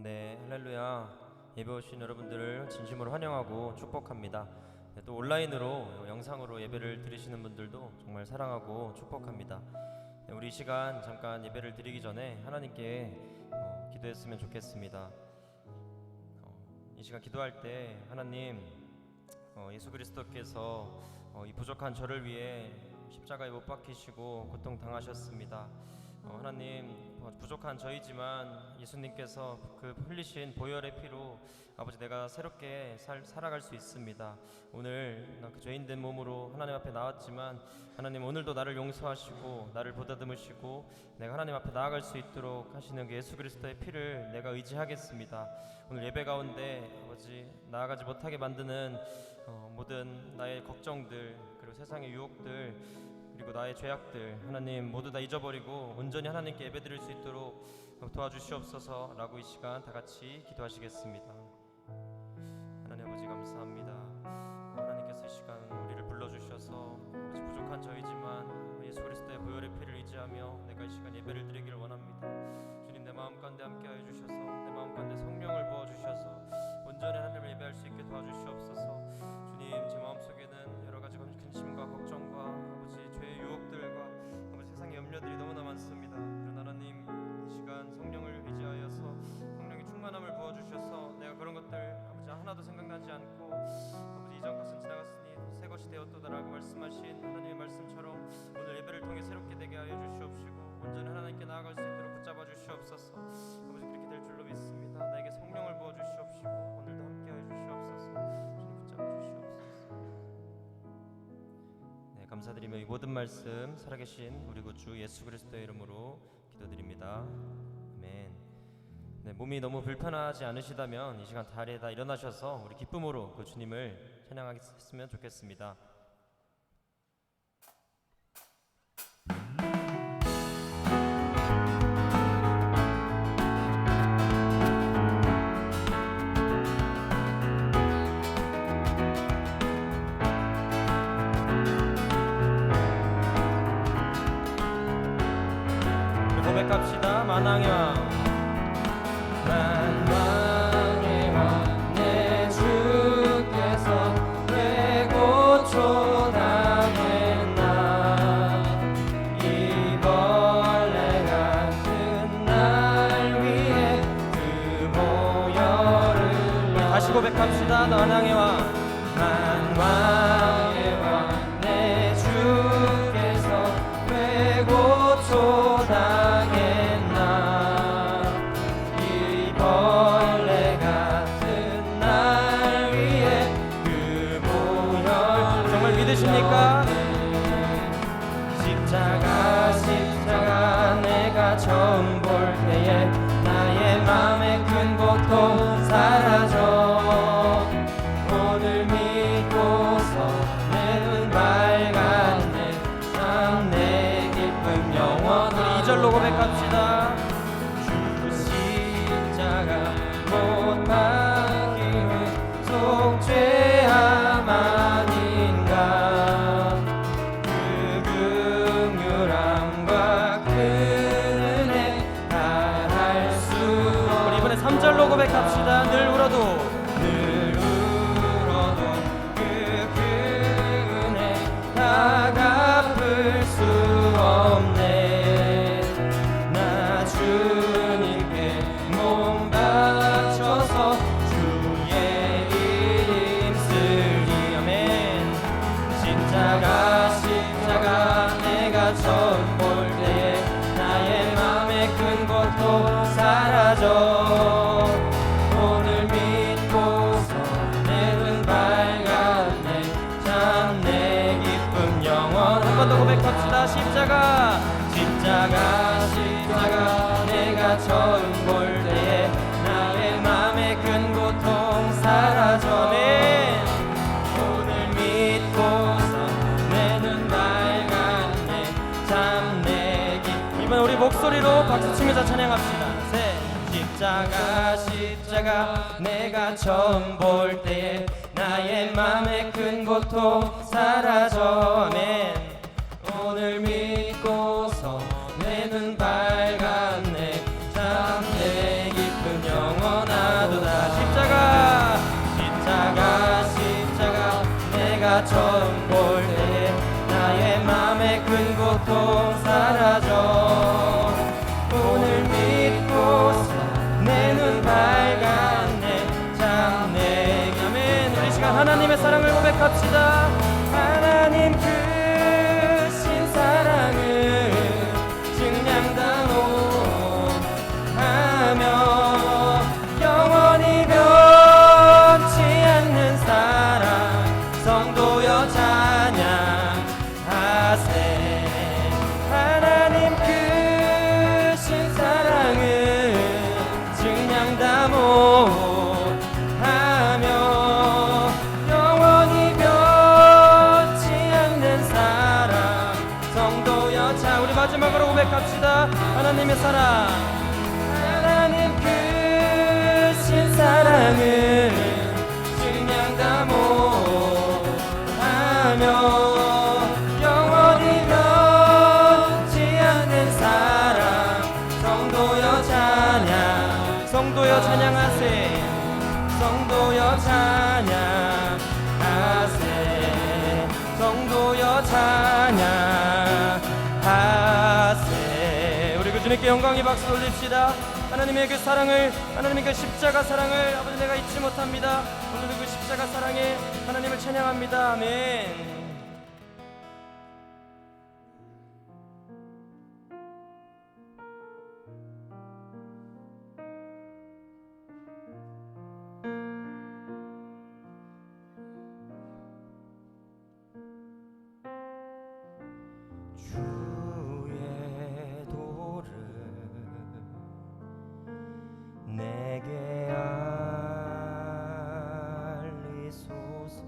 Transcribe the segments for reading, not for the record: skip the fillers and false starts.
네, 할렐루야. 예배 오신 여러분들을 진심으로 환영하고 축복합니다. 네, 또 온라인으로 영상으로 예배를 드리시는 분들도 정말 사랑하고 축복합니다. 네, 우리 이 시간 잠깐 예배를 드리기 전에 하나님께 기도했으면 좋겠습니다. 이 시간 기도할 때 하나님, 예수 그리스도께서 이 부족한 저를 위해 십자가에 못 박히시고 고통 당하셨습니다. 하나님, 부족한 저이지만 예수님께서 그 흘리신 보혈의 피로 아버지 내가 새롭게 살아갈 수 있습니다. 오늘 나 그 죄인된 몸으로 하나님 앞에 나왔지만 하나님 오늘도 나를 용서하시고 나를 보다듬으시고 내가 하나님 앞에 나아갈 수 있도록 하시는 그 예수 그리스도의 피를 내가 의지하겠습니다. 오늘 예배 가운데 아버지 나아가지 못하게 만드는 모든 나의 걱정들, 그리고 세상의 유혹들, 그리고 나의 죄악들 하나님 모두 다 잊어버리고 온전히 하나님께 예배드릴 수 있도록 도와주시옵소서라고 이 시간 다 같이 기도하시겠습니다. 하나님 아버지 감사합니다. 하나님께서 이 시간 우리를 불러주셔서 아버지 부족한 저이지만 예수 그리스도의 보혈의 피를 의지하며 내가 이 시간 예배를 드리기를 원합니다. 주님, 내 마음 가운데 함께하여 주셔서 내 마음 가운데 성령을 부어주셔서 온전히 하나님을 예배할 수 있게 도와주시옵소서. 주님, 제 마음속에는 여러 가지 근심과 걱정과 아버지 죄의 유혹들과 아버지 세상의 염려들이 너무나 많습니다. 그러나 하나님, 이 시간 성령을 의지하여서 성령의 충만함을 부어주셔서 내가 그런 것들 아버지 하나도 생각나지 않고 아버지 이전 것은 지나갔으니 새 것이 되었도다라고 말씀하신 하나님의 말씀처럼 오늘 예배를 통해 새롭게 되게 하여 주시옵시고 온전히 하나님께 나아갈 수 있도록 붙잡아 주시옵소서. 아버지 그렇게 될 줄로 믿습니다. 나에게 성령을 부어 주시옵시고 오늘도 함께 하여 주시옵소서. 주님 붙잡아 주시옵소서. 네, 감사드리며 이 모든 말씀 살아계신 우리 구주 예수 그리스도의 이름으로 기도드립니다. 아멘. 네, 몸이 너무 불편하지 않으시다면 이 시간 자리에다 일어나셔서 우리 기쁨으로 그 주님을 찬양하겠으면 좋겠습니다. 고백합시다. 만왕의 왕, 만왕의 왕 내 주께서 왜 고초당했나. 이 벌레 같은 날 위해 그 보혈을 다시 고백합시다. 만왕의 왕, 만왕의 왕 내 주께서 왜 고초당했나. 이 벌레 같은 날 위해 그 보혈을 정말 믿으십니까? 십자가 내가 처음 볼 때에 나의 맘의 큰 고통 사라져. 오늘 믿고서 내 눈 밝았네. 참 내 기쁨 영원. 우리 2절로 고백합시다. 주 십자가 못 박힘은 속죄함 아닌가. 그 긍휼함과 그 은혜 다할 수 우리 이번에 3절로 고백합시다. 늘 울어도 늘 울어도 그 은혜 다 갚을 수 없네. 나 주님께 몸 바쳐서 주의 이름 쓰리. 아멘. 십자가 내가 처음 볼 때에 나의 맘의 큰 고통 사라져. 오늘 믿고서 내 눈 밝았네. 참 내 기쁨 영원. 한 번 더 고백합시다. 십자가 내가 처음 볼 때에 나의 맘의 큰 고통 사라져. 아멘. 오늘 믿고서 내 눈 밝았네. 참 내 기쁨. 이번 우리 목소리로 박수치면서 찬양합시다. 셋. 십자가 내가 처음 볼 때에 나의 맘의 큰 고통 사라져. 아멘. 오늘 믿고서 내 눈 밝았네. 참 내 기쁨 영원. 내가 처음 볼 때에 나의 맘의 큰 고통 사라져. 오늘 믿고서 내 눈 밝았네 참내. 아멘. 우리 시간 하나님의 사랑을 고백합시다. 하나님 크신 사랑을 증량당하며 영원히 변치 않는 사랑 성도여 찬양하세. 하나님 크신 사랑을 증량당하며 영원히 변치 않는 사랑 성도여. 자, 우리 마지막으로 고백합시다. 하나님의 사랑, 하나님 크신 사랑을 증량다모하며 영원히 변치 않는 사랑 성도여 찬양. 성도여 찬양하세. 성도여 찬양하세. 성도여 찬양하세. 우리 그 주님께 영광의 박수 돌립시다. 하나님의 그 사랑을, 하나님의 그 십자가 사랑을 아버지 내가 잊지 못합니다. 오늘도 그 십자가 사랑에 하나님을 찬양합니다. 아멘. 주의 도를 내게 알리소서.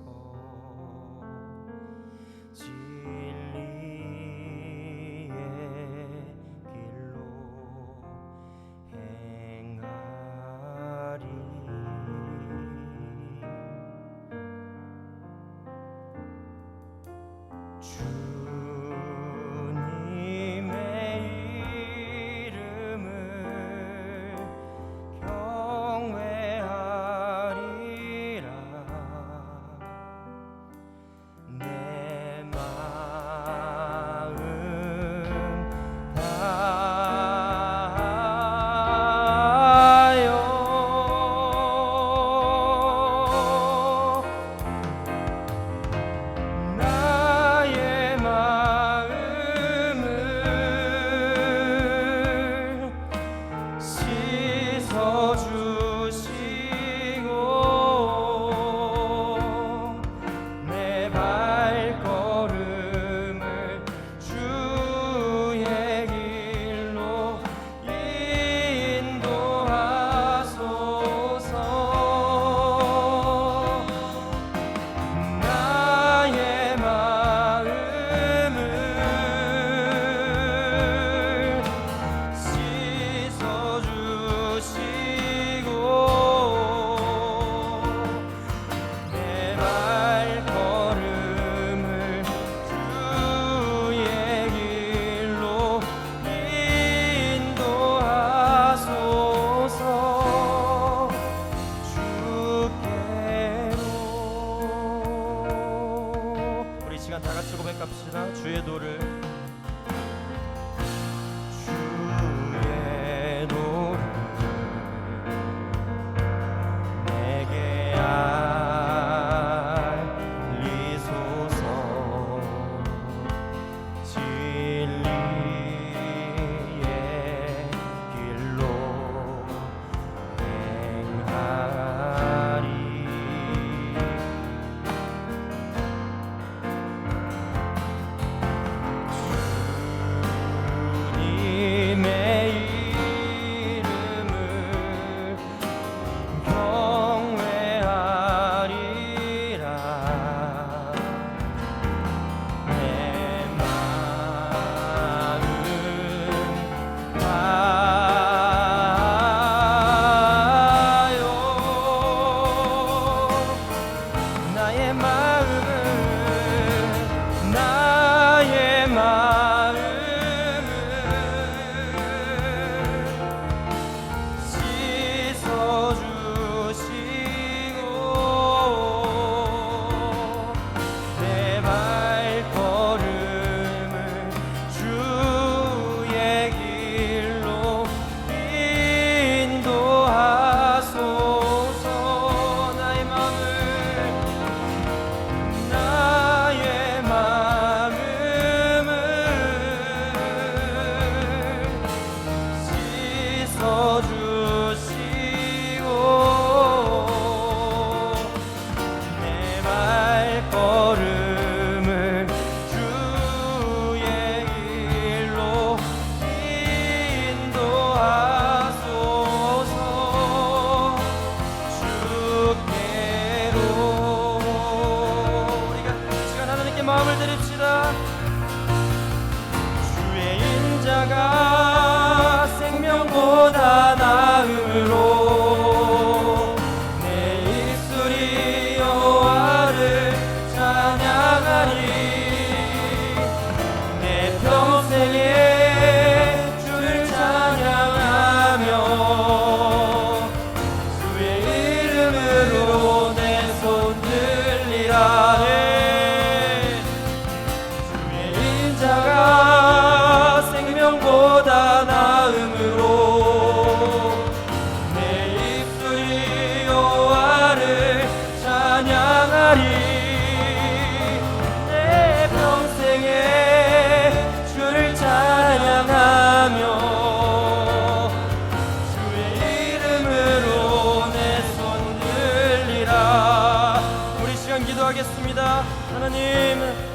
찬양하겠습니다.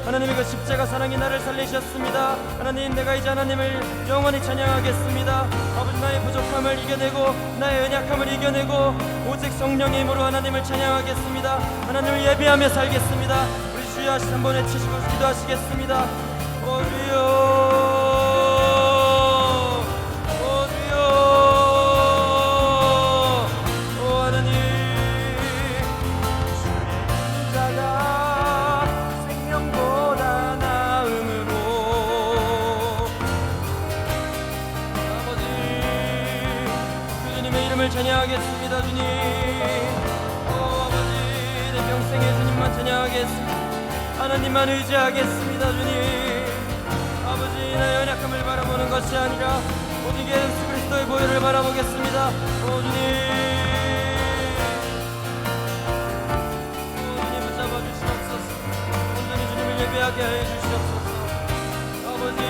하나님의 그 십자가 사랑이 나를 살리셨습니다. 하나님, 내가 이제 하나님을 영원히 찬양하겠습니다. 아버지, 나의 부족함을 이겨내고 나의 연약함을 이겨내고 오직 성령의 힘으로 하나님을 찬양하겠습니다. 하나님을 예배하며 살겠습니다. 우리 주여 하시 한 번에 치시고 기도하시겠습니다. 오 주여, 찬양하겠습니다. 주님, 아버지, 내 평생에 주님만 찬양하겠습니다. 하나님만 의지하겠습니다. 주님, 아버지, 나의 연약함을 바라보는 것이 아니라 오직 예수 그리스도의 보혈을 바라보겠습니다. 주님, 주님 붙잡아 주시옵소서. 온전히 주님을 예배하게 하여 주시옵소서. 아버지,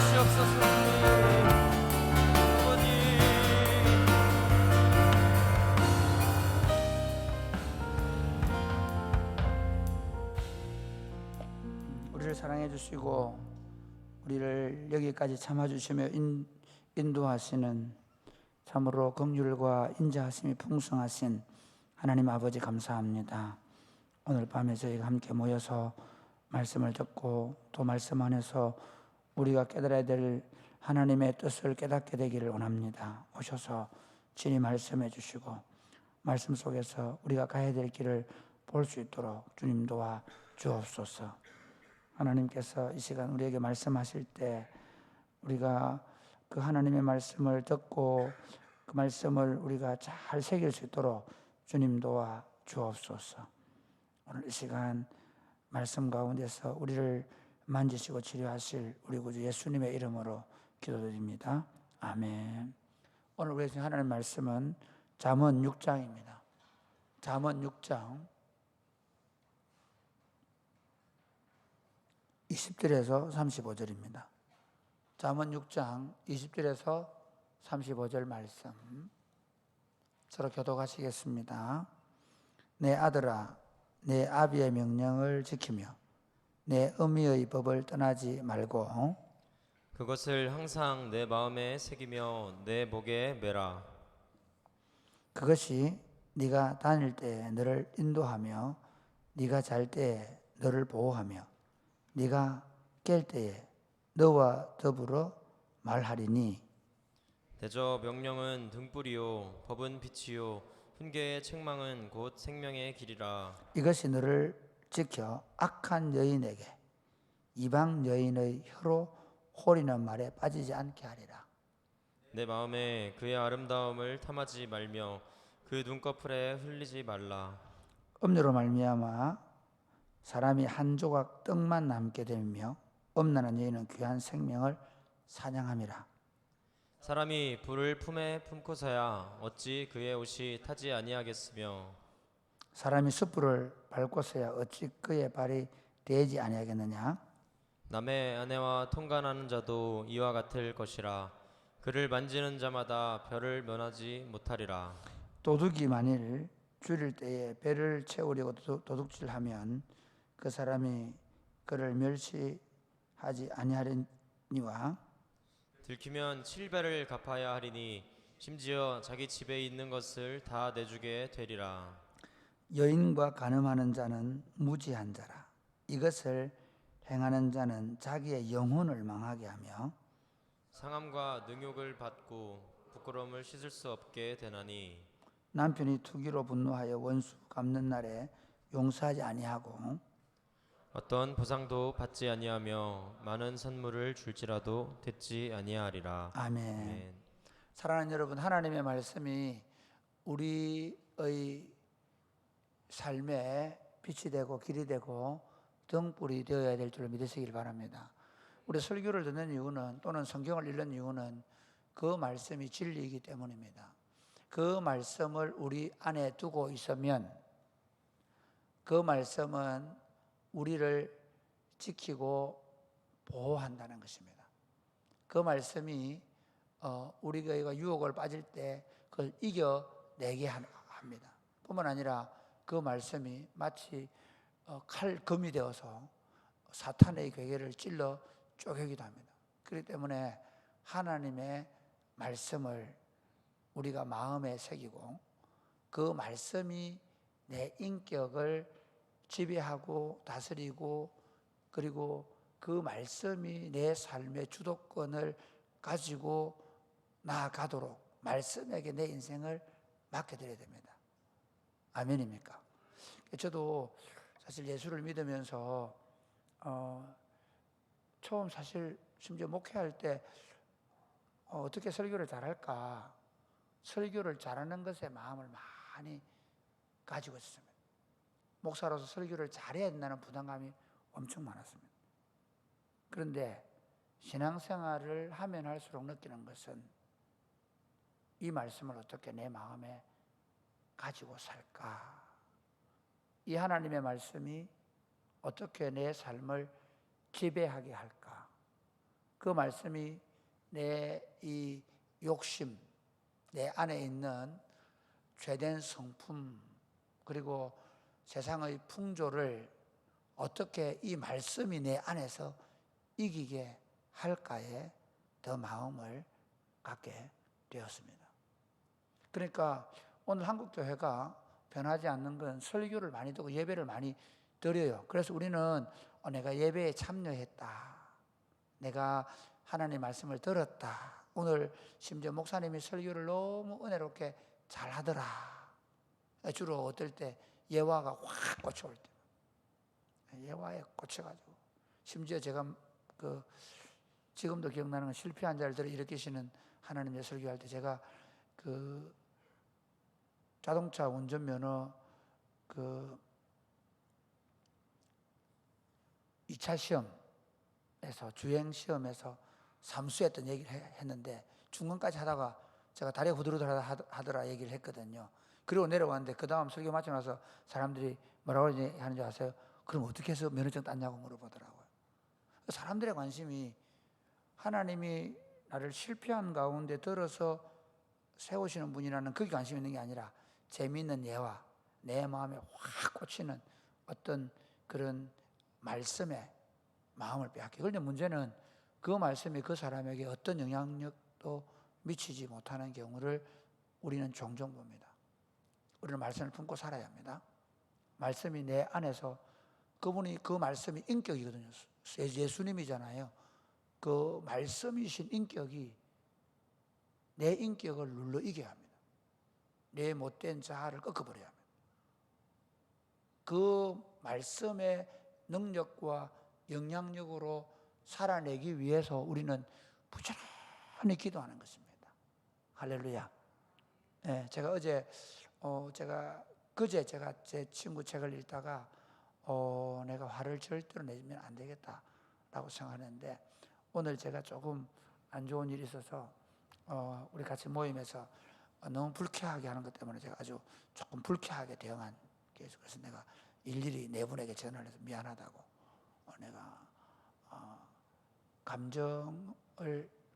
주시옵소서. 아버지, 우리를 사랑해 주시고 우리를 여기까지 참아 주시며 인도하시는 참으로 긍휼과 인자하심이 풍성하신 하나님 아버지, 감사합니다. 오늘 밤에 저희가 함께 모여서 말씀을 듣고 또 말씀 안에서 우리가 깨달아야 될 하나님의 뜻을 깨닫게 되기를 원합니다. 오셔서 진히 말씀해 주시고 말씀 속에서 우리가 가야 될 길을 볼 수 있도록 주님 도와 주옵소서. 하나님께서 이 시간 우리에게 말씀하실 때 우리가 그 하나님의 말씀을 듣고 그 말씀을 우리가 잘 새길 수 있도록 주님 도와 주옵소서. 오늘 이 시간 말씀 가운데서 우리를 만지시고 치료하실 우리 구주 예수님의 이름으로 기도드립니다. 아멘. 오늘 우리 하나님 말씀은 잠언 6장입니다. 잠언 6장 20절에서 35절입니다. 잠언 6장 20절에서 35절 말씀 서로 교독하시겠습니다. 내 아들아, 내 아비의 명령을 지키며 내 어미의 법을 떠나지 말고 그것을 항상 내 마음에 새기며 내 목에 매라. 그것이 네가 다닐 때 너를 인도하며 네가 잘 때 너를 보호하며 네가 깰 때에 너와 더불어 말하리니. 대저 명령은 등불이요 법은 빛이요 훈계의 책망은 곧 생명의 길이라. 이것이 너를 지켜 악한 여인에게 이방 여인의 혀로 홀이는 말에 빠지지 않게 하리라. 내 마음에 그의 아름다움을 탐하지 말며 그 눈꺼풀에 흘리지 말라. 음료로 말미암아 사람이 한 조각 떡만 남게 되며 엄란한 여인은 귀한 생명을 사냥함이라. 사람이 불을 품에 품고서야 어찌 그의 옷이 타지 아니하겠으며 사람이 숯불을 밟고서야 어찌 그의 발이 되지 아니하겠느냐. 남의 아내와 통간하는 자도 이와 같을 것이라. 그를 만지는 자마다 별을 면하지 못하리라. 도둑이 만일 줄일 때에 배를 채우려고 도둑질하면 그 사람이 그를 멸시하지 아니하리니와 들키면 7배를 갚아야 하리니 심지어 자기 집에 있는 것을 다 내주게 되리라. 여인과 간음하는 자는 무지한 자라. 이것을 행하는 자는 자기의 영혼을 망하게 하며 상함과 능욕을 받고 부끄러움을 씻을 수 없게 되나니. 남편이 투기로 분노하여 원수 갚는 날에 용서하지 아니하고 어떤 보상도 받지 아니하며 많은 선물을 줄지라도 듣지 아니하리라. 아멘. 아멘. 사랑하는 여러분, 하나님의 말씀이 우리의 삶에 빛이 되고 길이 되고 등불이 되어야 될 줄 믿으시길 바랍니다. 우리 설교를 듣는 이유는 또는 성경을 읽는 이유는 그 말씀이 진리이기 때문입니다. 그 말씀을 우리 안에 두고 있으면 그 말씀은 우리를 지키고 보호한다는 것입니다. 그 말씀이 우리가 유혹을 빠질 때 그걸 이겨내게 합니다. 뿐만 아니라 그 말씀이 마치 칼검이 되어서 사탄의 괴계를 찔러 쪼개기도 합니다. 그렇기 때문에 하나님의 말씀을 우리가 마음에 새기고 그 말씀이 내 인격을 지배하고 다스리고 그리고 그 말씀이 내 삶의 주도권을 가지고 나아가도록 말씀에게 내 인생을 맡겨드려야 됩니다. 아멘입니까? 저도 사실 예수를 믿으면서 처음 사실 심지어 목회할 때 어떻게 설교를 잘할까, 설교를 잘하는 것에 마음을 많이 가지고 있었습니다. 목사로서 설교를 잘해야 된다는 부담감이 엄청 많았습니다. 그런데 신앙생활을 하면 할수록 느끼는 것은 이 말씀을 어떻게 내 마음에 가지고 살까? 이 하나님의 말씀이 어떻게 내 삶을 지배하게 할까? 그 말씀이 내 이 욕심, 내 안에 있는 죄된 성품, 그리고 세상의 풍조를 어떻게 이 말씀이 내 안에서 이기게 할까에 더 마음을 갖게 되었습니다. 그러니까 오늘 한국교회가 변하지 않는 건 설교를 많이 듣고 예배를 많이 드려요. 그래서 우리는 내가 예배에 참여했다, 내가 하나님 말씀을 들었다, 오늘 심지어 목사님이 설교를 너무 은혜롭게 잘하더라, 주로 어떨 때 예화가 확 꽂혀올 때, 예화에 꽂혀가지고 심지어 제가 지금도 기억나는 건 실패한 자를 들어 일으키시는 하나님의 설교할 때 제가 자동차 운전면허 2차 시험에서 주행시험에서 삼수했던 얘기를 했는데 중간까지 하다가 제가 다리가 후들후들하더라 얘기를 했거든요. 그리고 내려왔는데 그 다음 설교 마치고 나서 사람들이 뭐라고 하는지 아세요? 그럼 어떻게 해서 면허증 땄냐고 물어보더라고요. 사람들의 관심이 하나님이 나를 실패한 가운데 들어서 세우시는 분이라는 그게 관심이 있는 게 아니라 재미있는 예화, 내 마음에 확 꽂히는 어떤 그런 말씀에 마음을 빼앗기. 그런데 문제는 그 말씀이 그 사람에게 어떤 영향력도 미치지 못하는 경우를 우리는 종종 봅니다. 우리는 말씀을 품고 살아야 합니다. 말씀이 내 안에서, 그분이 그 말씀이 인격이거든요. 예수님이잖아요. 그 말씀이신 인격이 내 인격을 눌러 이겨야 합니다. 내 못된 자아를 꺾어버려야 합니다. 그 말씀의 능력과 영향력으로 살아내기 위해서 우리는 부지런히 기도하는 것입니다. 할렐루야. 네, 제가 그제 제 친구 책을 읽다가 내가 화를 절대로 내면 안 되겠다라고 생각하는데, 오늘 제가 조금 안 좋은 일이 있어서 우리 같이 모임에서 너무 불쾌하게 하는 것 때문에 제가 아주 조금 불쾌하게 대응한 게 있어서, 그래서 내가 일일이 네 분에게 전화를 해서 미안하다고, 내가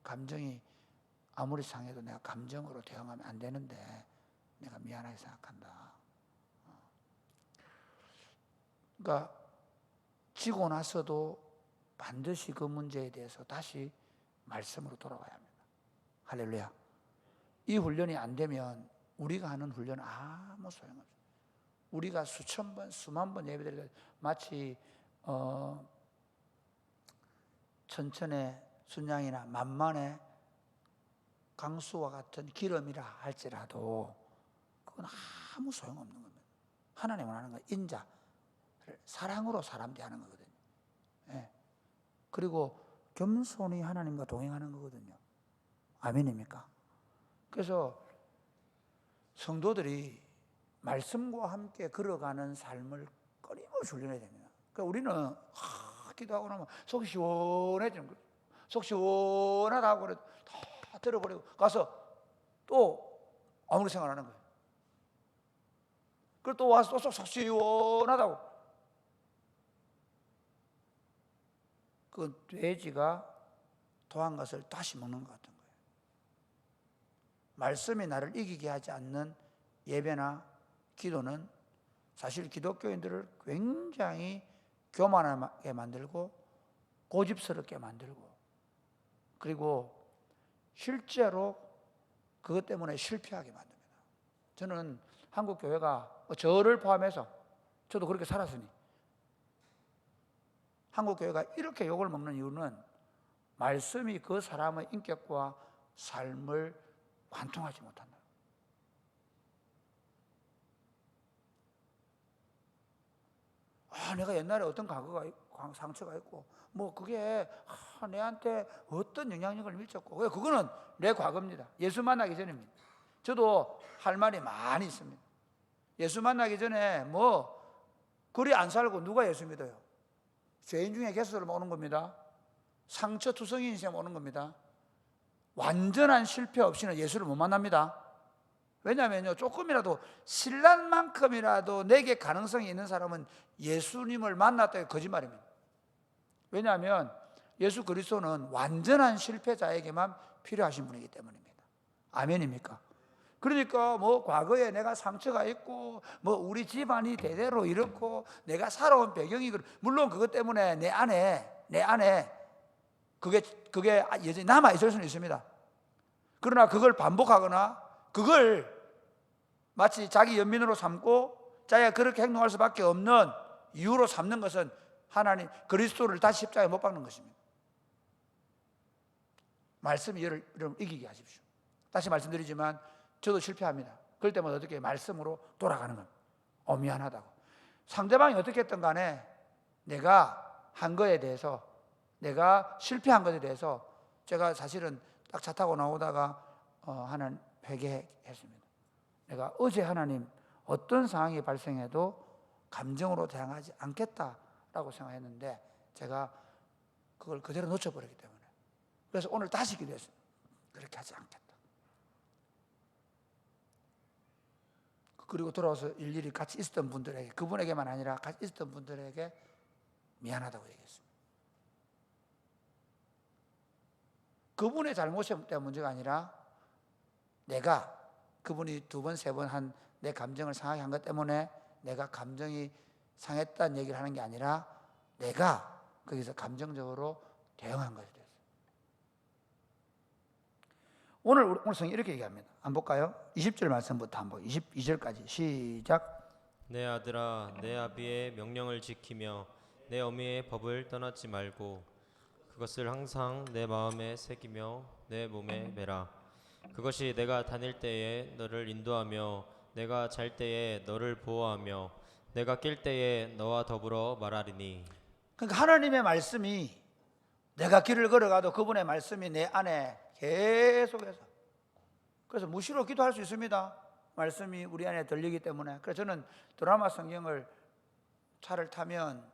감정이 아무리 상해도 내가 감정으로 대응하면 안 되는데 내가 미안하게 생각한다. 그러니까 지고 나서도 반드시 그 문제에 대해서 다시 말씀으로 돌아와야 합니다. 할렐루야. 이 훈련이 안 되면 우리가 하는 훈련은 아무 소용없어요. 우리가 수천 번, 수만 번 예배드려도 마치 천천의 순양이나 만만의 강수와 같은 기름이라 할지라도 그건 아무 소용없는 겁니다. 하나님 원하는 건 인자를 사랑으로 사람 대하는 거거든요. 예. 그리고 겸손히 하나님과 동행하는 거거든요. 아멘입니까? 그래서 성도들이 말씀과 함께 걸어가는 삶을 끊임없이 훈련해야 됩니다. 그러니까 우리는 기도하고 나면 속이 시원해지는 거예요. 속 시원하다고 그래 다 들어버리고 가서 또 아무리 생각하는 거예요. 그리고 또 와서 또 속 시원하다고. 그 돼지가 토한 것을 다시 먹는 것 같은 거예요. 말씀이 나를 이기게 하지 않는 예배나 기도는 사실 기독교인들을 굉장히 교만하게 만들고 고집스럽게 만들고, 그리고 실제로 그것 때문에 실패하게 만듭니다. 저는 한국 교회가, 저를 포함해서 저도 그렇게 살았으니, 한국 교회가 이렇게 욕을 먹는 이유는 말씀이 그 사람의 인격과 삶을 관통하지 못한다. 내가 옛날에 어떤 상처가 있고 뭐 그게 내한테 어떤 영향력을 미쳤고, 그거는 내 과거입니다. 예수 만나기 전입니다. 저도 할 말이 많이 있습니다. 예수 만나기 전에 뭐 그리 안 살고 누가 예수 믿어요? 죄인 중에 개수를 오는 겁니다. 상처 투성이 인생 오는 겁니다. 완전한 실패 없이는 예수를 못 만납니다. 왜냐하면요, 조금이라도 신랄만큼이라도 내게 가능성이 있는 사람은 예수님을 만났다는 거짓말입니다. 왜냐하면 예수 그리스도는 완전한 실패자에게만 필요하신 분이기 때문입니다. 아멘입니까? 그러니까 뭐 과거에 내가 상처가 있고 뭐 우리 집안이 대대로 이렇고 내가 살아온 배경이, 물론 그것 때문에 내 안에 그게 여전히 남아 있을 수는 있습니다. 그러나 그걸 반복하거나 그걸 마치 자기 연민으로 삼고 자기가 그렇게 행동할 수밖에 없는 이유로 삼는 것은 하나님 그리스도를 다시 십자가에 못 박는 것입니다. 말씀이 여러분 이기게 하십시오. 다시 말씀드리지만 저도 실패합니다. 그럴 때마다 어떻게 말씀으로 돌아가는 겁니다. 미안하다고. 상대방이 어떻게 했든 간에 내가 한 거에 대해서, 내가 실패한 것에 대해서 제가 사실은 딱 차 타고 나오다가 하나님 회개했습니다. 내가 어제 하나님 어떤 상황이 발생해도 감정으로 대항하지 않겠다라고 생각했는데 제가 그걸 그대로 놓쳐버렸기 때문에, 그래서 오늘 다시 기도했습니다. 그렇게 하지 않겠다. 그리고 돌아와서 일일이 같이 있었던 분들에게, 그분에게만 아니라 같이 있었던 분들에게 미안하다고 얘기했습니다. 그분의 잘못이 때문에 문제가 아니라 내가 그분이 두 번, 세 번 한 내 감정을 상하게 한 것 때문에 내가 감정이 상했다는 얘기를 하는 게 아니라 내가 거기서 감정적으로 대응한 것이 됐어요. 오늘 성경 이렇게 얘기합니다. 한번 볼까요? 20절 말씀부터 한번 22절까지 시작. 내 아들아, 내 아비의 명령을 지키며 내 어미의 법을 떠나지 말고 그것을 항상 내 마음에 새기며 내 몸에 매라. 그것이 내가 다닐 때에 너를 인도하며 내가 잘 때에 너를 보호하며 내가 낄 때에 너와 더불어 말하리니. 그러니까 하나님의 말씀이, 내가 길을 걸어가도 그분의 말씀이 내 안에 계속해서, 그래서 무시로 기도할 수 있습니다. 말씀이 우리 안에 들리기 때문에. 그래서 저는 드라마 성경을 차를 타면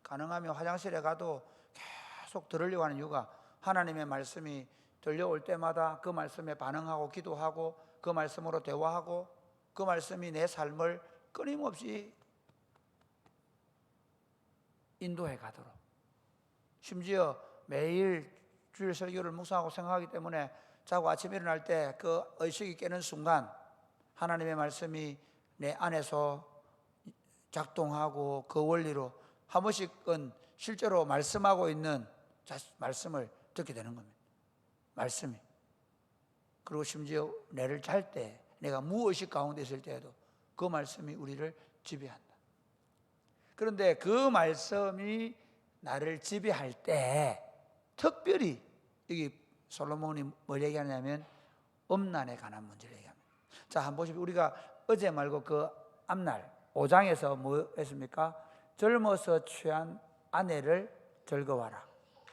가능하면 화장실에 가도 계속 들으려고 하는 이유가, 하나님의 말씀이 들려올 때마다 그 말씀에 반응하고 기도하고 그 말씀으로 대화하고 그 말씀이 내 삶을 끊임없이 인도해 가도록, 심지어 매일 주일 설교를 묵상하고 생각하기 때문에 자고 아침에 일어날 때 그 의식이 깨는 순간 하나님의 말씀이 내 안에서 작동하고 그 원리로 한 번씩은 실제로 말씀하고 있는 말씀을 듣게 되는 겁니다. 말씀이. 그리고 심지어 내를 잘 때, 내가 무의식 가운데 있을 때에도 그 말씀이 우리를 지배한다. 그런데 그 말씀이 나를 지배할 때 특별히 여기 솔로몬이 뭘 얘기하냐면 음란에 관한 문제를 얘기합니다. 자, 한번 보십시오. 우리가 어제 말고 그 앞날 5장에서 뭐 했습니까? 젊어서 취한 아내를 즐거워하라.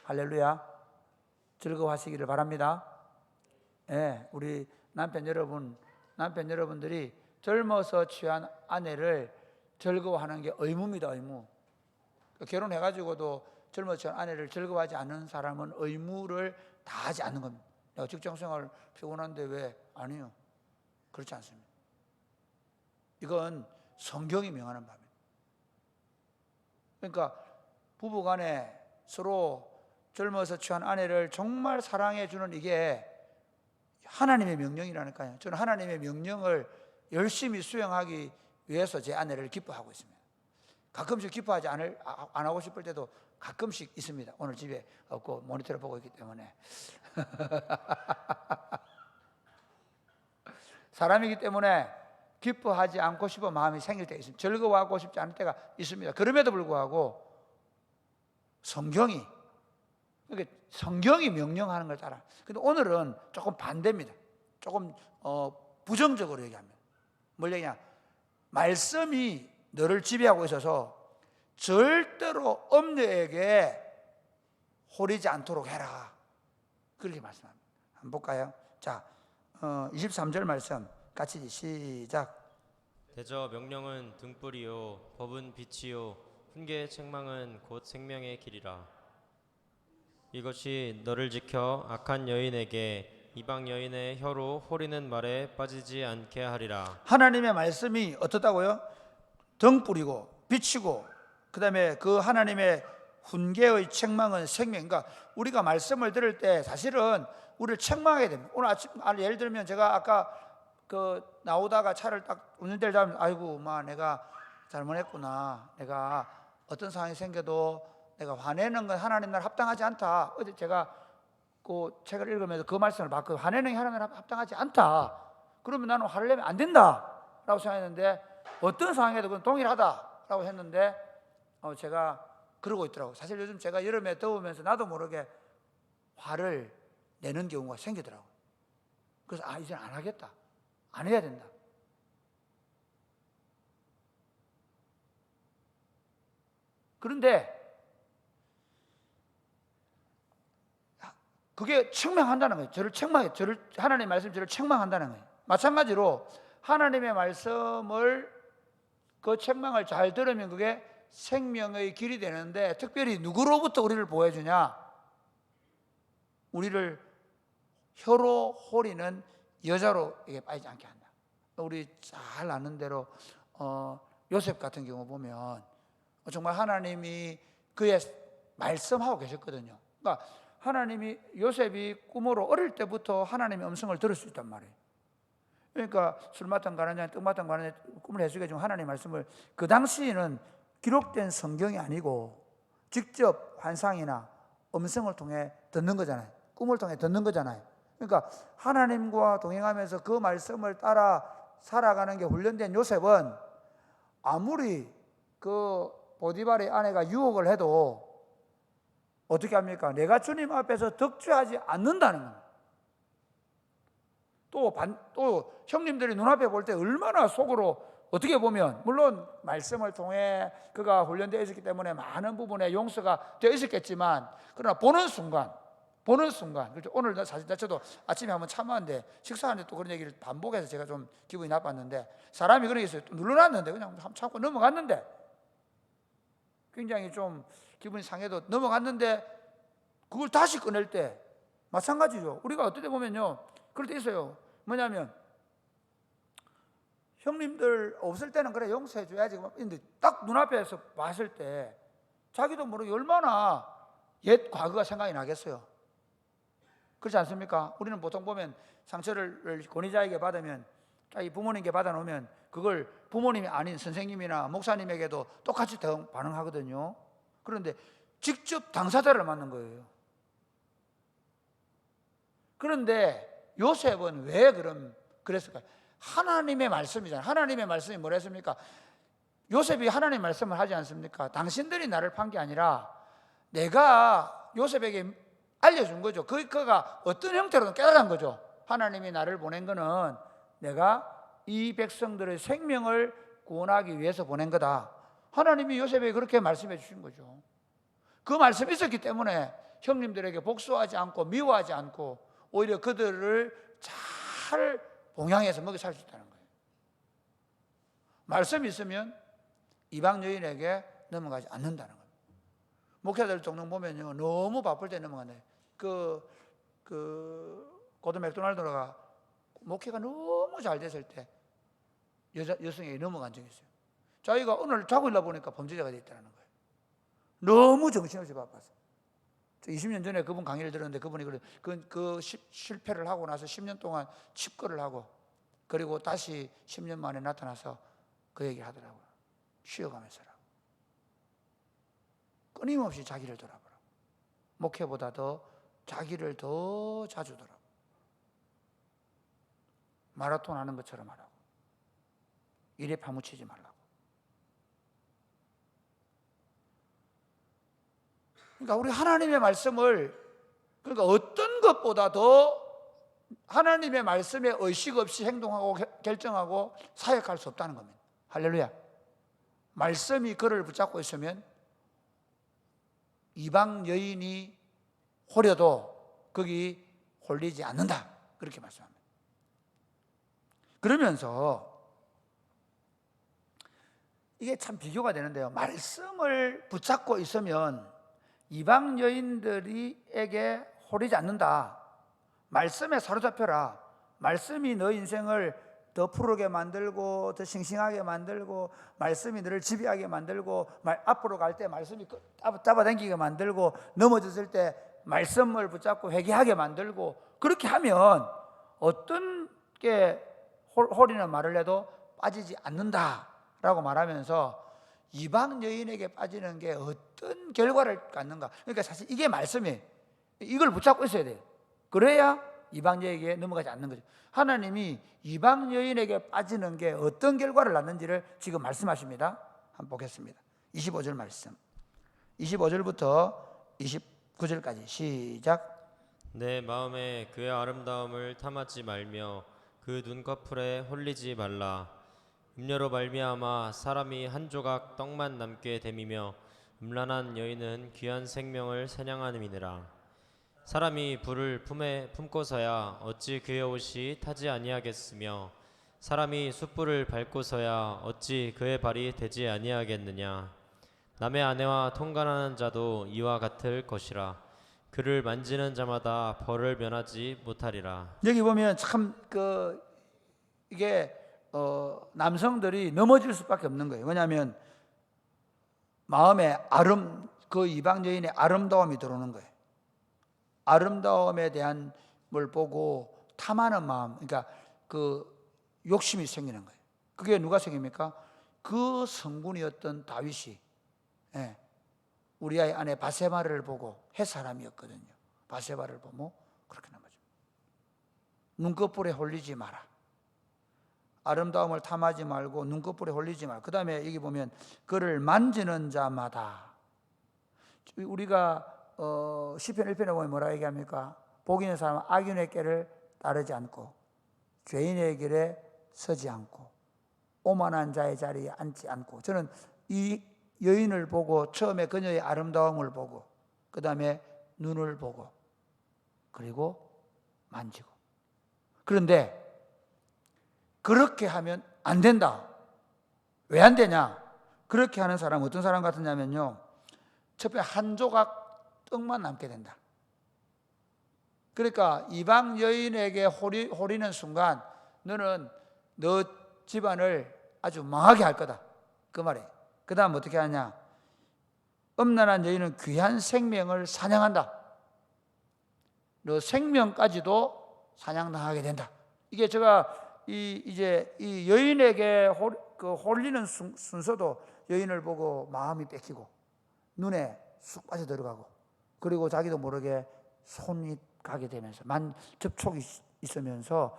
할렐루야. 즐거워하시기를 바랍니다. 예, 우리 남편 여러분들이 젊어서 취한 아내를 즐거워하는 게 의무입니다. 의무. 결혼해가지고도 젊어서 취한 아내를 즐거워하지 않는 사람은 의무를 다하지 않는 겁니다. 내가 직장생활 피곤한데 왜? 아니요, 그렇지 않습니다. 이건 성경이 명하는 바입니다. 그러니까 부부간에 서로 젊어서 취한 아내를 정말 사랑해 주는 이게 하나님의 명령이라니까요. 저는 하나님의 명령을 열심히 수행하기 위해서 제 아내를 기뻐하고 있습니다. 가끔씩 기뻐하지 안 하고 싶을 때도 가끔씩 있습니다. 오늘 집에 없고 모니터를 보고 있기 때문에. 사람이기 때문에 기뻐하지 않고 싶은 마음이 생길 때가 있습니다. 즐거워하고 싶지 않을 때가 있습니다. 그럼에도 불구하고 성경이 명령하는 걸 따라. 근데 오늘은 조금 반대입니다. 조금 부정적으로 얘기합니다. 뭘 얘기냐? 말씀이 너를 지배하고 있어서 절대로 엄녀에게 호리지 않도록 해라. 그렇게 말씀합니다. 한번 볼까요? 자, 23절 말씀 같이 시작. 대저 명령은 등불이요 법은 빛이요 훈계의 책망은 곧 생명의 길이라. 이것이 너를 지켜 악한 여인에게 이방 여인의 혀로 호리는 말에 빠지지 않게 하리라. 하나님의 말씀이 어떻다고요? 등불이고 빛이고, 그 다음에 그 하나님의 훈계의 책망은 생명. 그러니까 우리가 말씀을 들을 때 사실은 우리를 책망하게 됩니다. 오늘 아침 예를 들면 제가 아까 나오다가 차를 딱 운전대를 잡으면 아이고 내가 잘못했구나. 내가 어떤 상황이 생겨도 내가 화내는 건 하나님 날 합당하지 않다. 어제 제가 그 책을 읽으면서 그 말씀을 봤고, 화내는 게 하나님 날 합당하지 않다. 그러면 나는 화를 내면 안 된다 라고 생각했는데, 어떤 상황에도 그건 동일하다 라고 했는데 제가 그러고 있더라고요. 사실 요즘 제가 여름에 더우면서 나도 모르게 화를 내는 경우가 생기더라고요. 그래서 이제는 안 하겠다. 안 해야 된다. 그런데 그게 책망한다는 거예요. 하나님의 말씀 저를 책망한다는 거예요. 마찬가지로 하나님의 말씀을 그 책망을 잘 들으면 그게 생명의 길이 되는데, 특별히 누구로부터 우리를 보호해주냐? 우리를 혀로 호리는 여자로 이게 빠지지 않게 한다. 우리 잘 아는 대로 요셉 같은 경우 보면 정말 하나님이 그의 말씀하고 계셨거든요. 그러니까 하나님이 요셉이 꿈으로 어릴 때부터 하나님의 음성을 들을 수 있단 말이에요. 그러니까 술 마탕 가는 자, 떡 마탕 가는 자 꿈을 해주게 좀 하나님의 말씀을, 그 당시에는 기록된 성경이 아니고 직접 환상이나 음성을 통해 듣는 거잖아요. 꿈을 통해 듣는 거잖아요. 그러니까 하나님과 동행하면서 그 말씀을 따라 살아가는 게 훈련된 요셉은 아무리 그 보디발의 아내가 유혹을 해도 어떻게 합니까? 내가 주님 앞에서 덕주하지 않는다는 겁니다. 또 형님들이 눈앞에 볼 때 얼마나 속으로, 어떻게 보면 물론 말씀을 통해 그가 훈련되어 있었기 때문에 많은 부분에 용서가 되어 있었겠지만, 그러나 보는 순간 그렇죠. 오늘 사실 저도 아침에 한번 참았는데, 식사하는데 또 그런 얘기를 반복해서 제가 좀 기분이 나빴는데, 사람이 그런 게 있어요. 또 눌러놨는데 그냥 참고 넘어갔는데, 굉장히 좀 기분이 상해도 넘어갔는데, 그걸 다시 꺼낼 때 마찬가지죠. 우리가 어떨 때 보면요, 그럴 때 있어요. 뭐냐면 형님들 없을 때는 그래 용서해 줘야지. 근데 딱 눈앞에서 봤을 때 자기도 모르게 얼마나 옛 과거가 생각이 나겠어요. 그렇지 않습니까? 우리는 보통 보면 상처를 권위자에게 받으면, 자기 부모님께 받아놓으면 그걸 부모님이 아닌 선생님이나 목사님에게도 똑같이 반응하거든요. 그런데 직접 당사자를 만난 거예요. 그런데 요셉은 왜 그랬을까요? 하나님의 말씀이잖아요. 하나님의 말씀이 뭐라 했습니까? 요셉이 하나님의 말씀을 하지 않습니까? 당신들이 나를 판 게 아니라 내가 요셉에게 알려준 거죠. 그가 어떤 형태로든 깨달은 거죠. 하나님이 나를 보낸 거는 내가 이 백성들의 생명을 구원하기 위해서 보낸 거다. 하나님이 요셉에게 그렇게 말씀해 주신 거죠. 그 말씀이 있었기 때문에 형님들에게 복수하지 않고 미워하지 않고 오히려 그들을 잘 봉양해서 먹여 살 수 있다는 거예요. 말씀이 있으면 이방 여인에게 넘어가지 않는다는 거예요. 목회자들 종종 보면요, 너무 바쁠 때 넘어간다. 고든 맥도날드가 목회가 너무 잘 됐을 때 여성에게 넘어간 적이 있어요. 자기가 오늘 자고 일어나 보니까 범죄자가 되어 있다는 거예요. 너무 정신없이 바빠서. 20년 전에 그분 강의를 들었는데 그분이 실패를 하고 나서 10년 동안 칩거를 하고 그리고 다시 10년 만에 나타나서 그 얘기를 하더라고요. 쉬어가면서라고. 끊임없이 자기를 돌아보라고. 목회보다 더 자기를 더 자주 돌아보고 마라톤 하는 것처럼 하라고. 일에 파묻히지 말라고. 그러니까 우리 하나님의 말씀을 그러니까 어떤 것보다 더 하나님의 말씀에 의식 없이 행동하고 결정하고 사역할 수 없다는 겁니다. 할렐루야. 말씀이 그를 붙잡고 있으면 이방 여인이 홀려도 거기 홀리지 않는다. 그렇게 말씀합니다. 그러면서 이게 참 비교가 되는데요. 말씀을 붙잡고 있으면 이방 여인들에게 홀리지 않는다. 말씀에 사로잡혀라. 말씀이 너 인생을 더 푸르게 만들고 더 싱싱하게 만들고 말씀이 너를 지배하게 만들고 앞으로 갈 때 말씀이 잡아당기게 만들고 넘어졌을 때 말씀을 붙잡고 회개하게 만들고 그렇게 하면 어떤 게 홀리는 말을 해도 빠지지 않는다라고 말하면서 이방 여인에게 빠지는 게 어떤 결과를 갖는가. 그러니까 사실 이게 말씀이에요. 이걸 붙잡고 있어야 돼요. 그래야 이방 여인에게 넘어가지 않는 거죠. 하나님이 이방 여인에게 빠지는 게 어떤 결과를 낳는지를 지금 말씀하십니다. 한번 보겠습니다. 25절 말씀. 25절부터 29절까지 시작. 내 마음에 그의 아름다움을 탐하지 말며 그 눈꺼풀에 홀리지 말라. 음료로 말미암아 사람이 한 조각 떡만 남게 됨이며 음란한 여인은 귀한 생명을 사냥함이니라. 사람이 불을 품에 품고서야 어찌 그의 옷이 타지 아니하겠으며 사람이 숯불을 밟고서야 어찌 그의 발이 되지 아니하겠느냐. 남의 아내와 통관하는 자도 이와 같을 것이라. 그를 만지는 자마다 벌을 면하지 못하리라. 여기 보면 참 이게 남성들이 넘어질 수밖에 없는 거예요. 왜냐하면 마음에 그 이방 여인의 아름다움이 들어오는 거예요. 아름다움에 대한 걸 보고 탐하는 마음, 그러니까 그 욕심이 생기는 거예요. 그게 누가 생깁니까? 그 성군이었던 다윗이 우리아의 아내 바세바를 보고 헷 사람이었거든요. 바세바를 보고 그렇게 넘어져. 눈꺼풀에 홀리지 마라. 아름다움을 탐하지 말고 눈꺼풀에 홀리지 마라. 그 다음에 여기 보면 그를 만지는 자마다. 우리가 시편 1편에 보면 뭐라 얘기합니까? 복 있는 사람은 악인의 길을 따르지 않고 죄인의 길에 서지 않고 오만한 자의 자리에 앉지 않고. 저는 이 여인을 보고 처음에 그녀의 아름다움을 보고 그 다음에 눈을 보고 그리고 만지고. 그런데 그렇게 하면 안 된다. 왜 안 되냐? 그렇게 하는 사람은 어떤 사람 같으냐면요, 첫째 한 조각 떡만 남게 된다. 그러니까 이방 여인에게 홀리는 순간 너는 너 집안을 아주 망하게 할 거다. 그 말이에요. 그 다음 어떻게 하냐? 음란한 여인은 귀한 생명을 사냥한다. 너 생명까지도 사냥당하게 된다. 이게 제가 이제 이 여인에게 홀리는 순서도 여인을 보고 마음이 뺏기고 눈에 쑥 빠져 들어가고 그리고 자기도 모르게 손이 가게 되면서 접촉이 있으면서